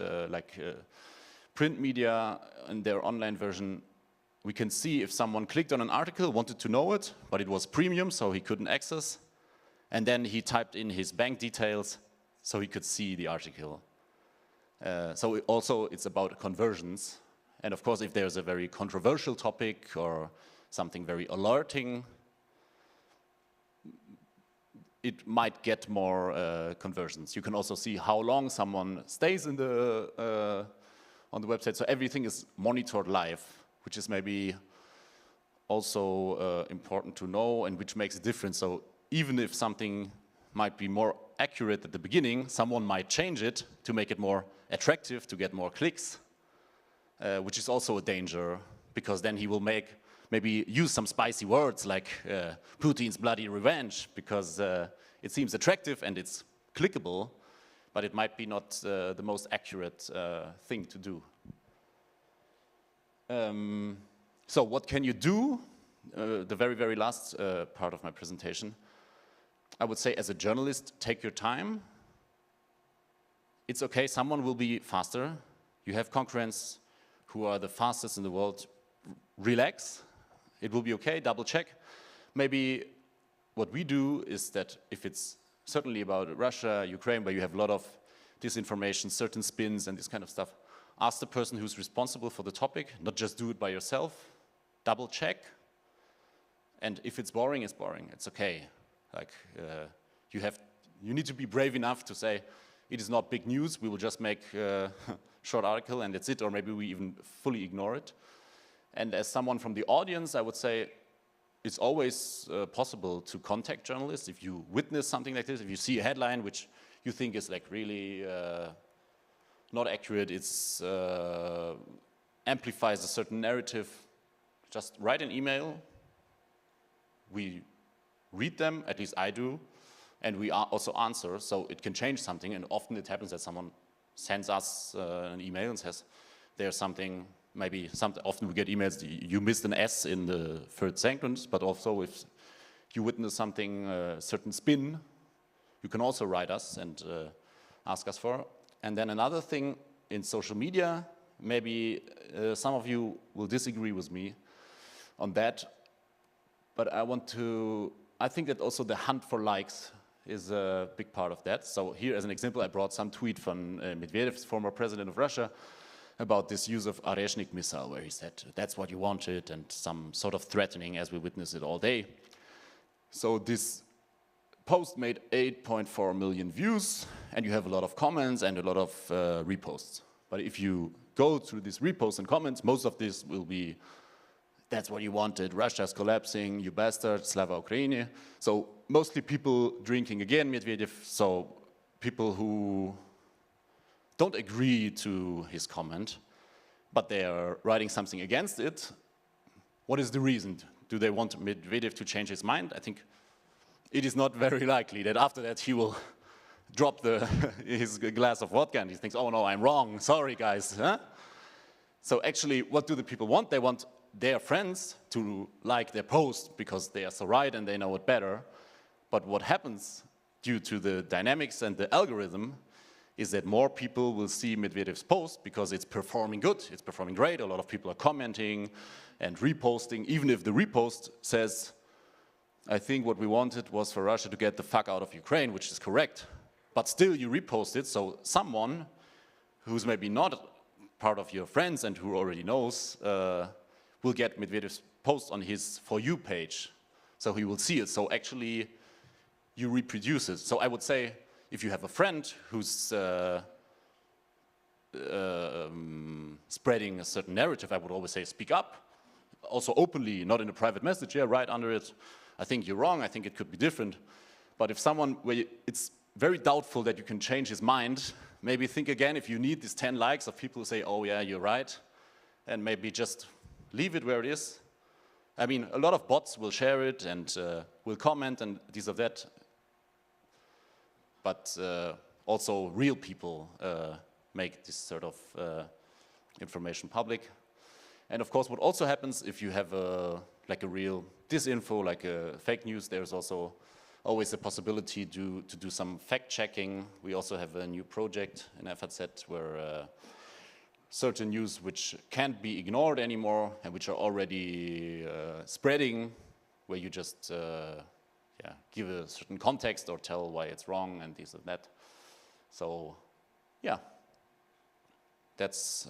print media in their online version, we can see if someone clicked on an article, wanted to know it, but it was premium, so he couldn't access. And then he typed in his bank details, so he could see the article. So it's about conversions. And of course, if there's a very controversial topic or something very alerting, it might get more conversions. You can also see how long someone stays in on the website. So everything is monitored live, which is maybe also important to know, and which makes a difference. So even if something might be more accurate at the beginning, someone might change it to make it more attractive, to get more clicks, which is also a danger, because then he will maybe use some spicy words like Putin's bloody revenge, because it seems attractive and it's clickable, but it might be not the most accurate thing to do. So what can you do? The very, very last part of my presentation, I would say, as a journalist, take your time. It's okay, someone will be faster. You have concurrents who are the fastest in the world. Relax, it will be okay, double check. Maybe what we do is that if it's certainly about Russia, Ukraine, where you have a lot of disinformation, certain spins and this kind of stuff, ask the person who's responsible for the topic, not just do it by yourself, double check. And if it's boring, it's boring, it's okay. Like, you need to be brave enough to say, it is not big news, we will just make a short article and that's it, or maybe we even fully ignore it. And as someone from the audience, I would say it's always possible to contact journalists if you witness something like this, if you see a headline which you think is like really not accurate, it's amplifies a certain narrative, just write an email. We read them, at least I do, and we also answer, so it can change something. And often it happens that someone sends us an email and says there's something, often we get emails, you missed an S in the third sentence, but also if you witness something, certain spin, you can also write us and ask us for. And then another thing in social media, maybe some of you will disagree with me on that, but I think that also the hunt for likes is a big part of that. So here as an example, I brought some tweet from Medvedev, former president of Russia, about this use of Oreshnik missile, where he said, that's what you wanted, and some sort of threatening as we witness it all day. So this post made 8.4 million views, and you have a lot of comments and a lot of reposts. But if you go through these reposts and comments, most of this will be, that's what you wanted, Russia's collapsing, you bastard, Slava Ukraini. So mostly people drinking again Medvedev, so people who don't agree to his comment, but they are writing something against it. What is the reason? Do they want Medvedev to change his mind? I think it is not very likely that after that he will drop his glass of vodka and he thinks, oh no, I'm wrong, sorry guys. Huh? So actually, what do the people want? They want their friends to like their post because they are so right and they know it better. But what happens due to the dynamics and the algorithm is that more people will see Medvedev's post because it's performing good, it's performing great, a lot of people are commenting and reposting, even if the repost says, I think what we wanted was for Russia to get the fuck out of Ukraine, which is correct, but still you repost it, so someone who's maybe not part of your friends and who already knows will get Medvedev's post on his For You page, so he will see it, so actually you reproduce it. So I would say, if you have a friend who's spreading a certain narrative, I would always say speak up, also openly, not in a private message, yeah, right under it, I think you're wrong, I think it could be different. But if someone, where it's very doubtful that you can change his mind, maybe think again if you need these 10 likes of people who say, oh yeah, you're right, and maybe just leave it where it is. I mean, a lot of bots will share it and will comment and this or that, but also real people make this sort of information public. And of course, what also happens if you have like a real disinfo, like a fake news, there's also always a possibility to do some fact-checking. We also have a new project in FAZ where certain news which can't be ignored anymore and which are already spreading, where you just give a certain context or tell why it's wrong and this and that. So, yeah, that's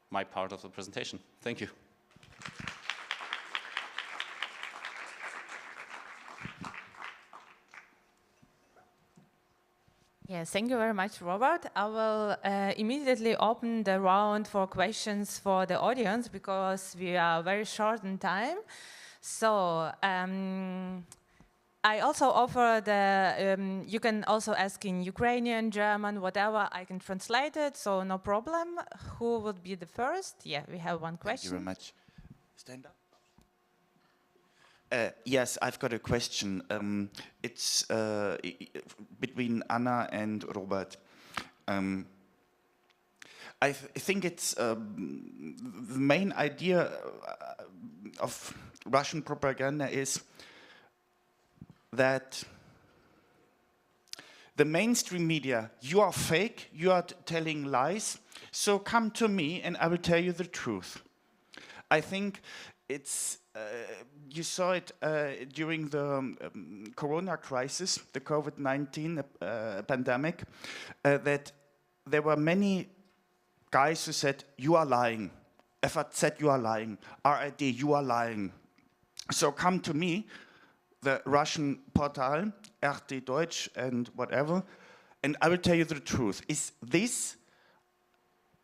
my part of the presentation. Thank you. Yes, thank you very much, Robert. I will immediately open the round for questions for the audience because we are very short in time. So I also offer you can also ask in Ukrainian, German, whatever, I can translate it, so no problem. Who would be the first? Yeah, we have one question. Thank you very much. Stand up. Yes, I've got a question. It's between Anna and Robert. I think it's the main idea of Russian propaganda is that the mainstream media, you are fake, you are telling lies, so come to me and I will tell you the truth. I think it's, you saw it during the corona crisis, the COVID-19 pandemic, that there were many guys who said, you are lying, FAZ, you are lying, RID, you are lying. So come to me, the Russian portal, RT Deutsch and whatever, and I will tell you the truth. Is this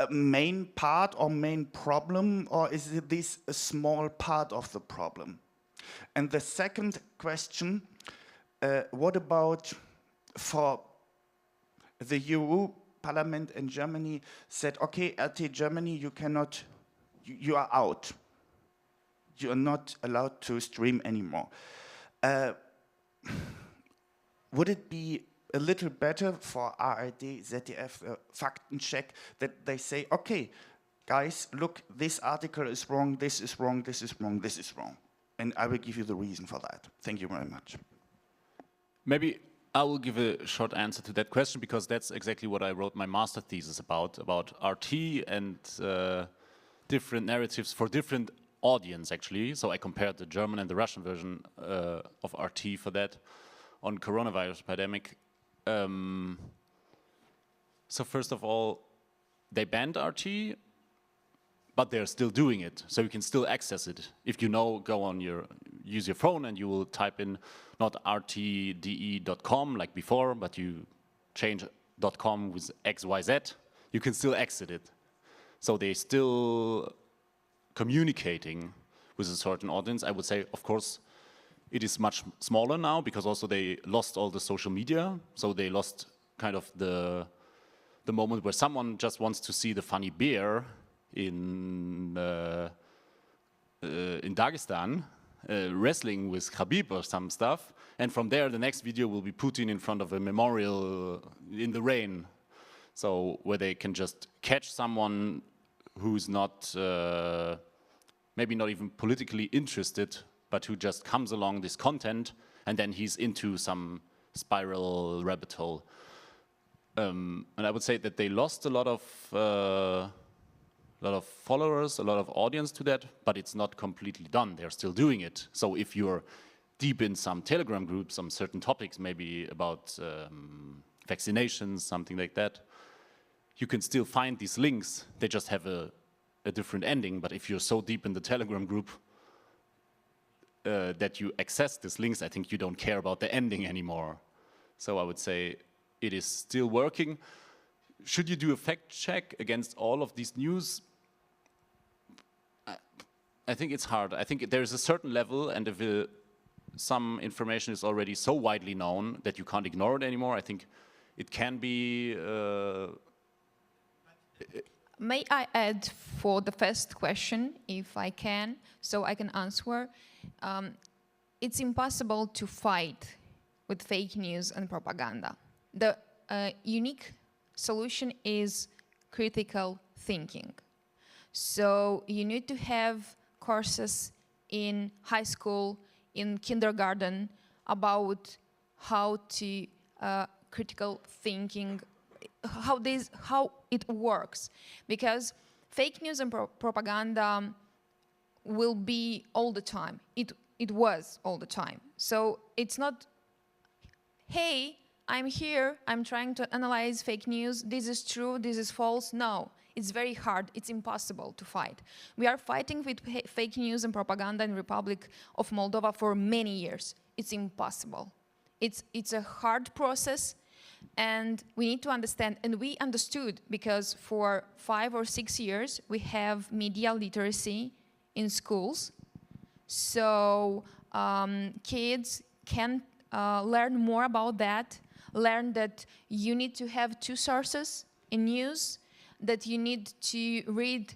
a main part or main problem, or is this a small part of the problem? And the second question, what about for the EU Parliament in Germany said, okay, RT Germany, you cannot, you are out. You are not allowed to stream anymore. Would it be a little better for RID, ZDF, Faktencheck, that they say, okay, guys, look, this article is wrong, this is wrong, this is wrong, this is wrong. And I will give you the reason for that. Thank you very much. Maybe I will give a short answer to that question because that's exactly what I wrote my master thesis about RT and different narratives for different audience, actually. So I compared the German and the Russian version of RT for that on coronavirus pandemic. So first of all, they banned RT, but they're still doing it. So you can still access it. If you know, use your phone and you will type in not rtde.com like before, but you change .com with XYZ, you can still exit it. So they're still communicating with a certain audience. I would say, of course, it is much smaller now because also they lost all the social media. So they lost kind of the moment where someone just wants to see the funny bear in Dagestan wrestling with Khabib or some stuff. And from there, the next video will be Putin in front of a memorial in the rain. So where they can just catch someone who's not, maybe not even politically interested, but who just comes along this content, and then he's into some spiral rabbit hole. And I would say that they lost a lot of followers, a lot of audience to that, but it's not completely done. They're still doing it. So if you're deep in some Telegram groups, some certain topics, maybe about vaccinations, something like that, you can still find these links. They just have a different ending. But if you're so deep in the Telegram group that you access these links, I think you don't care about the ending anymore. So I would say it is still working. Should you do a fact check against all of these news? I think it's hard. I think there is a certain level, and if some information is already so widely known that you can't ignore it anymore. I think it can be... May I add for the first question, if I can, so I can answer? It's impossible to fight with fake news and propaganda. The unique solution is critical thinking. So you need to have courses in high school, in kindergarten, about how to critical thinking, how it works. Because fake news and propaganda will be all the time. It was all the time. So it's not, hey, I'm here, I'm trying to analyze fake news, this is true, this is false. No, it's very hard, it's impossible to fight. We are fighting with fake news and propaganda in Republic of Moldova for many years. It's impossible. It's a hard process, and we need to understand, and we understood, because for 5 or 6 years we have media literacy in schools. So kids can learn more about that, learn that you need to have 2 sources in news, that you need to read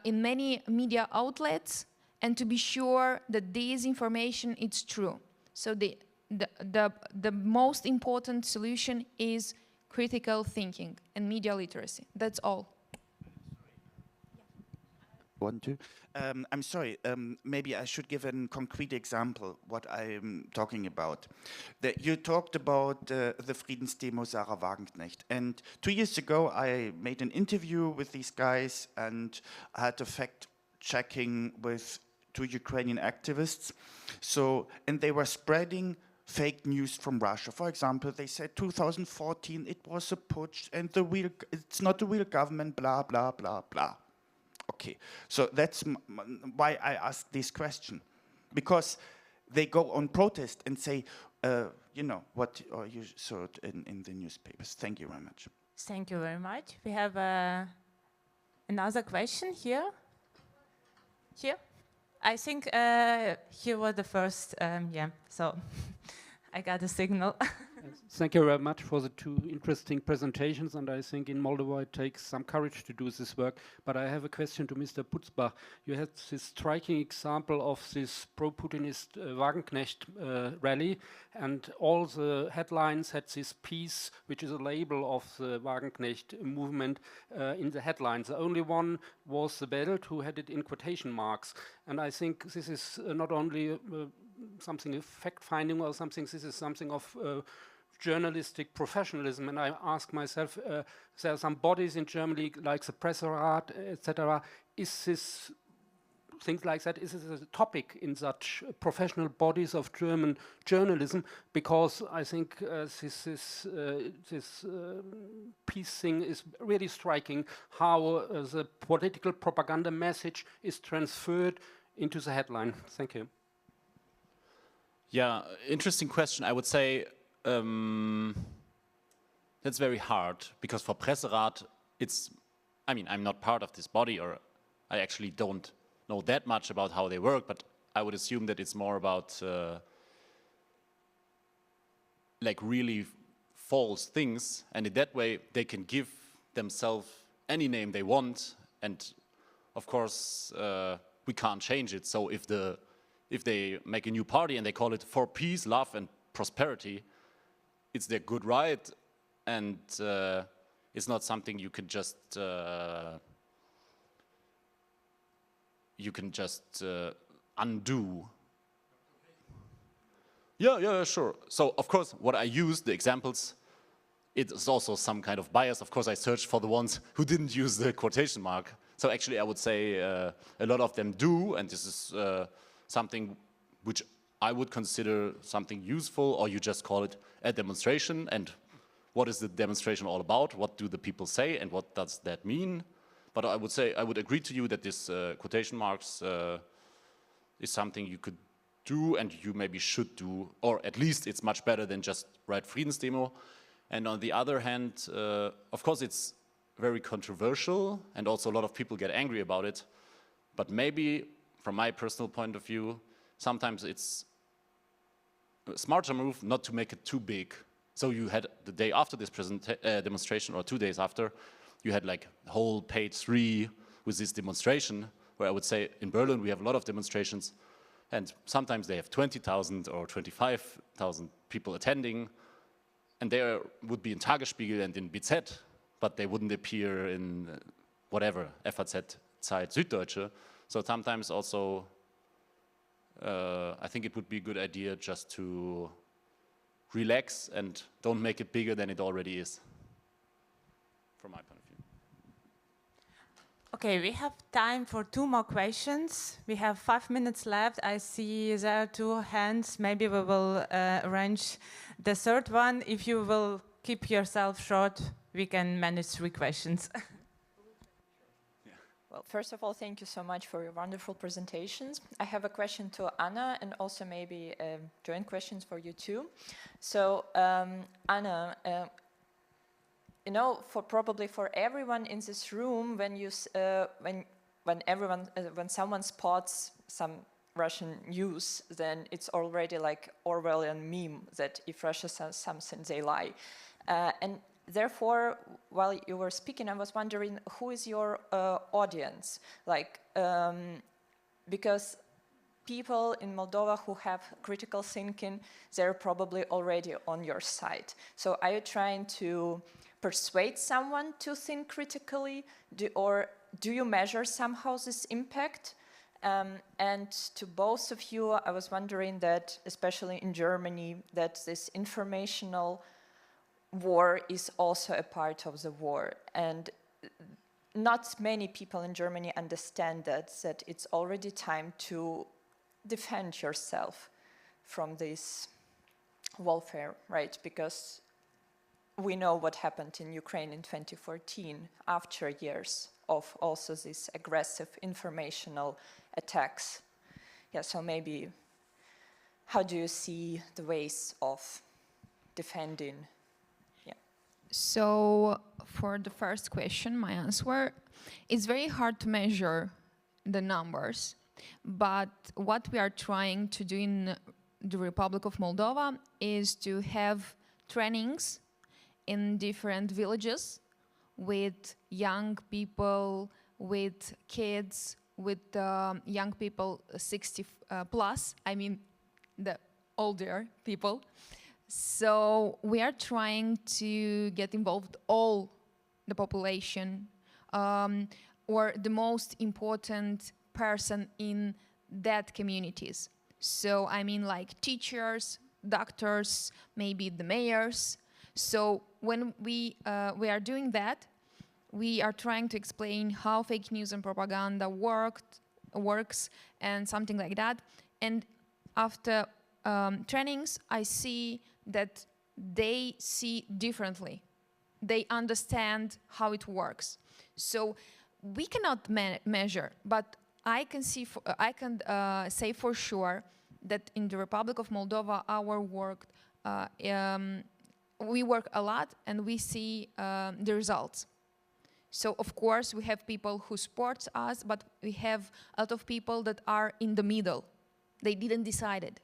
in many media outlets, and to be sure that this information is true. So the most important solution is critical thinking and media literacy. That's all. One, two. I'm sorry, maybe I should give a concrete example what I'm talking about. You talked about the Friedensdemo Sarah Wagenknecht, and 2 years ago I made an interview with these guys and I had a fact-checking with 2 Ukrainian activists. So, and they were spreading fake news from Russia. For example, they said 2014 it was a putsch and it's not the real government, blah, blah, blah, blah. Okay, so that's why I ask this question. Because they go on protest and say, you know, what you saw it in the newspapers. Thank you very much. Thank you very much. We have another question here. Here? I think here was the first, yeah, so I got a signal. Thank you very much for the 2 interesting presentations, and I think in Moldova it takes some courage to do this work. But I have a question to Mr. Putzbach. You had this striking example of this pro-Putinist Wagenknecht rally, and all the headlines had this piece, which is a label of the Wagenknecht movement in the headlines. The only one was the Welt, who had it in quotation marks. And I think this is not only something of fact-finding or something, this is something of journalistic professionalism. And I ask myself, there are some bodies in Germany like the Presserat, etc. Is this, things like that, is this a topic in such professional bodies of German journalism? Because I think this piece thing is really striking, how the political propaganda message is transferred into the headline. Thank you. Yeah, interesting question. I would say that's very hard, because for Presserat, it's, I mean, I'm not part of this body, or I actually don't know that much about how they work, but I would assume that it's more about like really false things, and in that way they can give themselves any name they want, and of course we can't change it. So if they make a new party and they call it For Peace, Love and Prosperity, it's their good right, and it's not something you can just undo. Yeah, sure. So of course, what I use, the examples, it's also some kind of bias. Of course, I searched for the ones who didn't use the quotation mark. So actually, I would say a lot of them do, and this is something which I would consider something useful, or you just call it a demonstration. And what is the demonstration all about? What do the people say, and what does that mean? But I would say, I would agree to you that this quotation marks is something you could do, and you maybe should do, or at least it's much better than just write Friedensdemo. And on the other hand, of course it's very controversial, and also a lot of people get angry about it. But maybe, from my personal point of view, sometimes it's smarter move not to make it too big. So you had the day after this demonstration, or 2 days after, you had like whole page 3 with this demonstration, where I would say in Berlin we have a lot of demonstrations, and sometimes they have 20,000 or 25,000 people attending, and they would be in Tagesspiegel and in BZ, but they wouldn't appear in whatever, FAZ, Zeit, Süddeutsche. So sometimes also, I think it would be a good idea just to relax and don't make it bigger than it already is, from my point of view. Okay, we have time for 2 more questions. We have 5 minutes left. I see there are 2 hands. Maybe we will arrange the third one. If you will keep yourself short, we can manage 3 questions. Well, first of all, thank you so much for your wonderful presentations. I have a question to Anna, and also maybe joint questions for you too. So, Anna, you know, probably for everyone in this room, when someone spots some Russian news, then it's already like Orwellian meme that if Russia says something, they lie. And therefore, while you were speaking, I was wondering, who is your audience? Like, because people in Moldova who have critical thinking, they're probably already on your side. So are you trying to persuade someone to think critically, or do you measure somehow this impact? And to both of you, I was wondering that, especially in Germany, that this informational war is also a part of the war, and not many people in Germany understand that it's already time to defend yourself from this warfare, right? Because we know what happened in Ukraine in 2014 after years of also these aggressive informational attacks. Yeah, so maybe how do you see the ways of defending? So for the first question, my answer, it's very hard to measure the numbers, but what we are trying to do in the Republic of Moldova is to have trainings in different villages with young people, with kids, with young people 60 plus, I mean the older people. So we are trying to get involved all the population, or the most important person in that communities. So I mean like teachers, doctors, maybe the mayors. So when we are doing that, we are trying to explain how fake news and propaganda works and something like that. And after trainings, I see that they see differently. They understand how it works. So we cannot measure, but I can say for sure that in the Republic of Moldova, our work, we work a lot and we see the results. So of course we have people who support us, but we have a lot of people that are in the middle. They didn't decide it.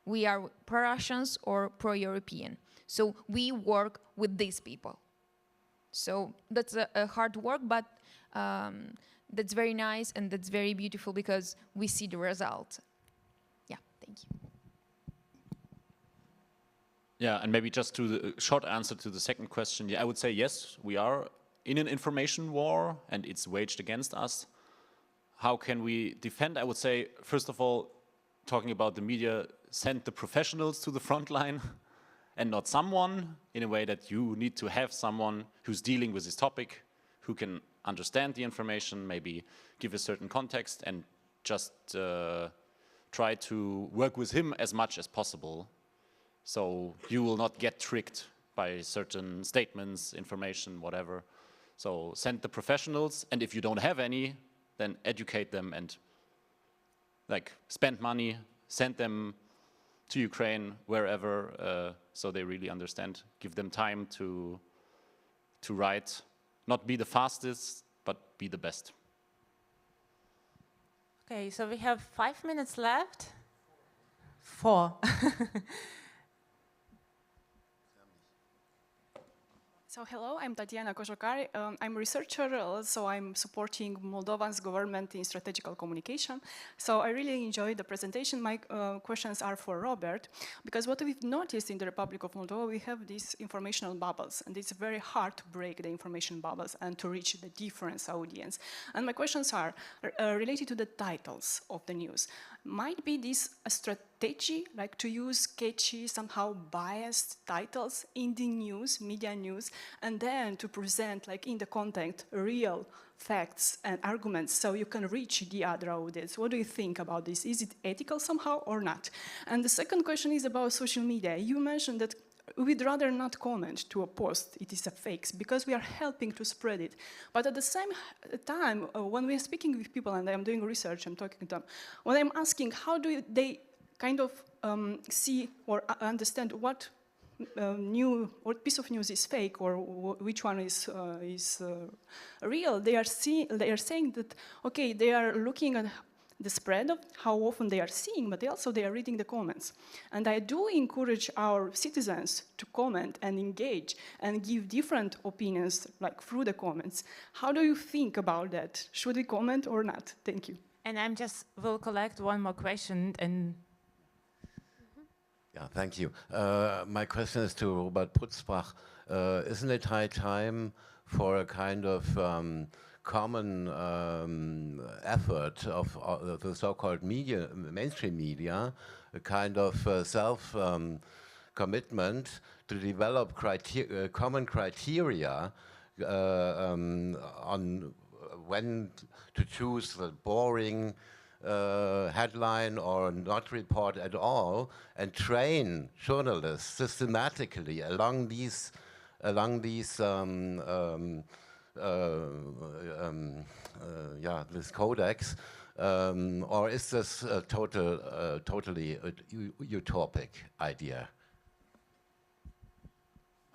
We are pro-Russians or pro-European. So we work with these people. So that's a hard work, but that's very nice and that's very beautiful because we see the result. Yeah, thank you. Yeah, and maybe just to the short answer to the second question, yeah, I would say yes, we are in an information war and it's waged against us. How can we defend? I would say, first of all, talking about the media, send the professionals to the front line and not someone, in a way that you need to have someone who's dealing with this topic, who can understand the information, maybe give a certain context and just try to work with him as much as possible. So you will not get tricked by certain statements, information, whatever. So send the professionals, and if you don't have any, then educate them and like spend money, send them to Ukraine, wherever, so they really understand. Give them time to write, not be the fastest, but be the best. Okay, so we have 5 minutes left. 4. So hello, I'm Tatiana Kozhokari. I'm a researcher, so I'm supporting Moldovan's government in strategical communication. So I really enjoyed the presentation. My questions are for Robert, because what we've noticed in the Republic of Moldova, we have these informational bubbles, and it's very hard to break the information bubbles and to reach the different audience. And my questions are related to the titles of the news. Might be this a strategy, like to use catchy, somehow biased titles in the news, media news, and then to present, like in the content, real facts and arguments so you can reach the other audience? What do you think about this? Is it ethical somehow or not? And the second question is about social media. You mentioned that we'd rather not comment to a post, it is a fake, because we are helping to spread it. But at the same time, when we're speaking with people and I'm doing research, I'm talking to them, when I'm asking how do they kind of see or understand what what piece of news is fake or which one is real, they are saying that, okay, they are looking at the spread of how often they are seeing, but also they are reading the comments. And I do encourage our citizens to comment and engage and give different opinions, like through the comments. How do you think about that? Should we comment or not? Thank you. And I'm just will collect one more question and. Yeah, thank you. My question is to Robert Putzbach. Isn't it high time for a kind of common effort of the so-called media, mainstream media, a kind of self-commitment to develop common criteria on when to choose the boring headline or not report at all, and train journalists systematically along these this codex, or is this a totally utopic idea?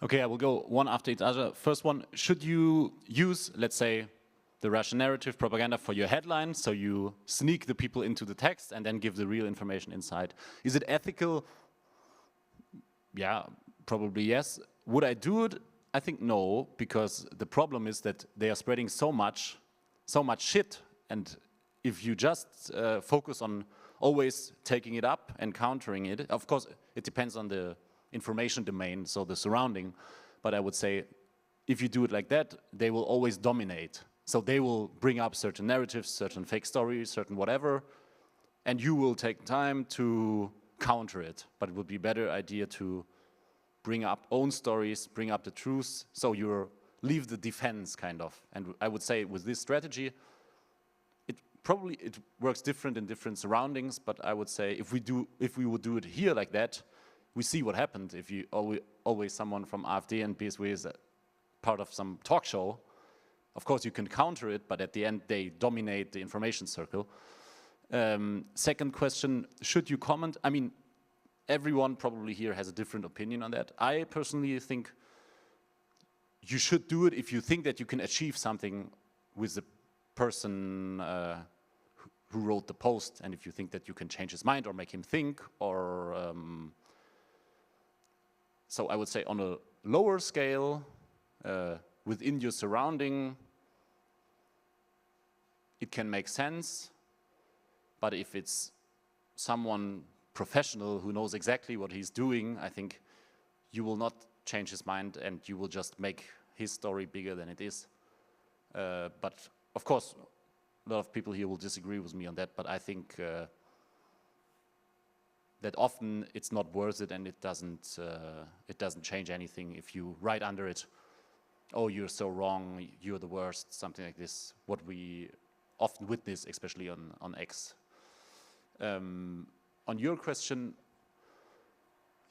Okay, I will go one after each other. First one, should you use, let's say, the Russian narrative propaganda for your headline, so you sneak the people into the text and then give the real information inside? Is it ethical? Yeah, probably yes. Would I do it? I think no, because the problem is that they are spreading so much shit, and if you just focus on always taking it up and countering it, of course it depends on the information domain, so the surrounding, but I would say if you do it like that, they will always dominate. So they will bring up certain narratives, certain fake stories, certain whatever, and you will take time to counter it, but it would be a better idea to bring up own stories, bring up the truth, so you leave the defense kind of. And I would say with this strategy, it works different in different surroundings, but I would say if we would do it here like that, we see what happened. If you always someone from AfD and PSW is part of some talk show, of course you can counter it, but at the end they dominate the information circle. Second question, should you comment? I mean, everyone probably here has a different opinion on that. I personally think you should do it if you think that you can achieve something with the person who wrote the post, and if you think that you can change his mind or make him think, or so I would say on a lower scale, within your surrounding, it can make sense, but if it's someone professional who knows exactly what he's doing, I think you will not change his mind and you will just make his story bigger than it is. But of course, a lot of people here will disagree with me on that, but I think that often it's not worth it, and it doesn't change anything if you write under it, oh, you're so wrong, you're the worst, something like this, what we often witness, especially on X. On your question,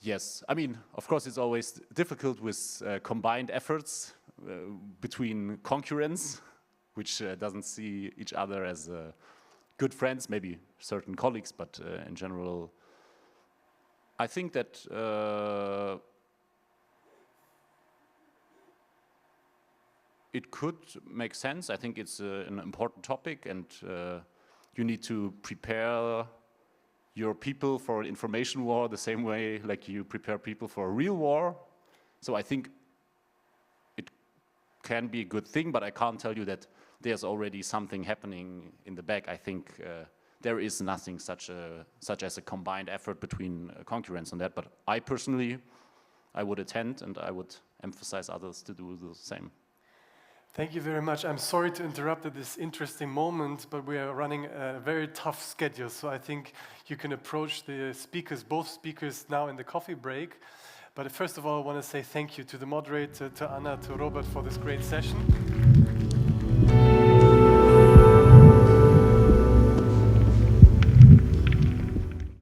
yes. I mean, of course, it's always difficult with combined efforts between concurrents, which doesn't see each other as good friends, maybe certain colleagues, but in general, I think that it could make sense. I think it's an important topic, and you need to prepare your people for an information war the same way like you prepare people for a real war. So I think it can be a good thing, but I can't tell you that there's already something happening in the back. I think there is nothing such as a combined effort between concurrents on that. But I personally, I would attend and I would emphasize others to do the same. Thank you very much. I'm sorry to interrupt at this interesting moment, but we are running a very tough schedule. So I think you can approach the speakers, both speakers now in the coffee break. But first of all, I want to say thank you to the moderator, to Anna, to Robert for this great session.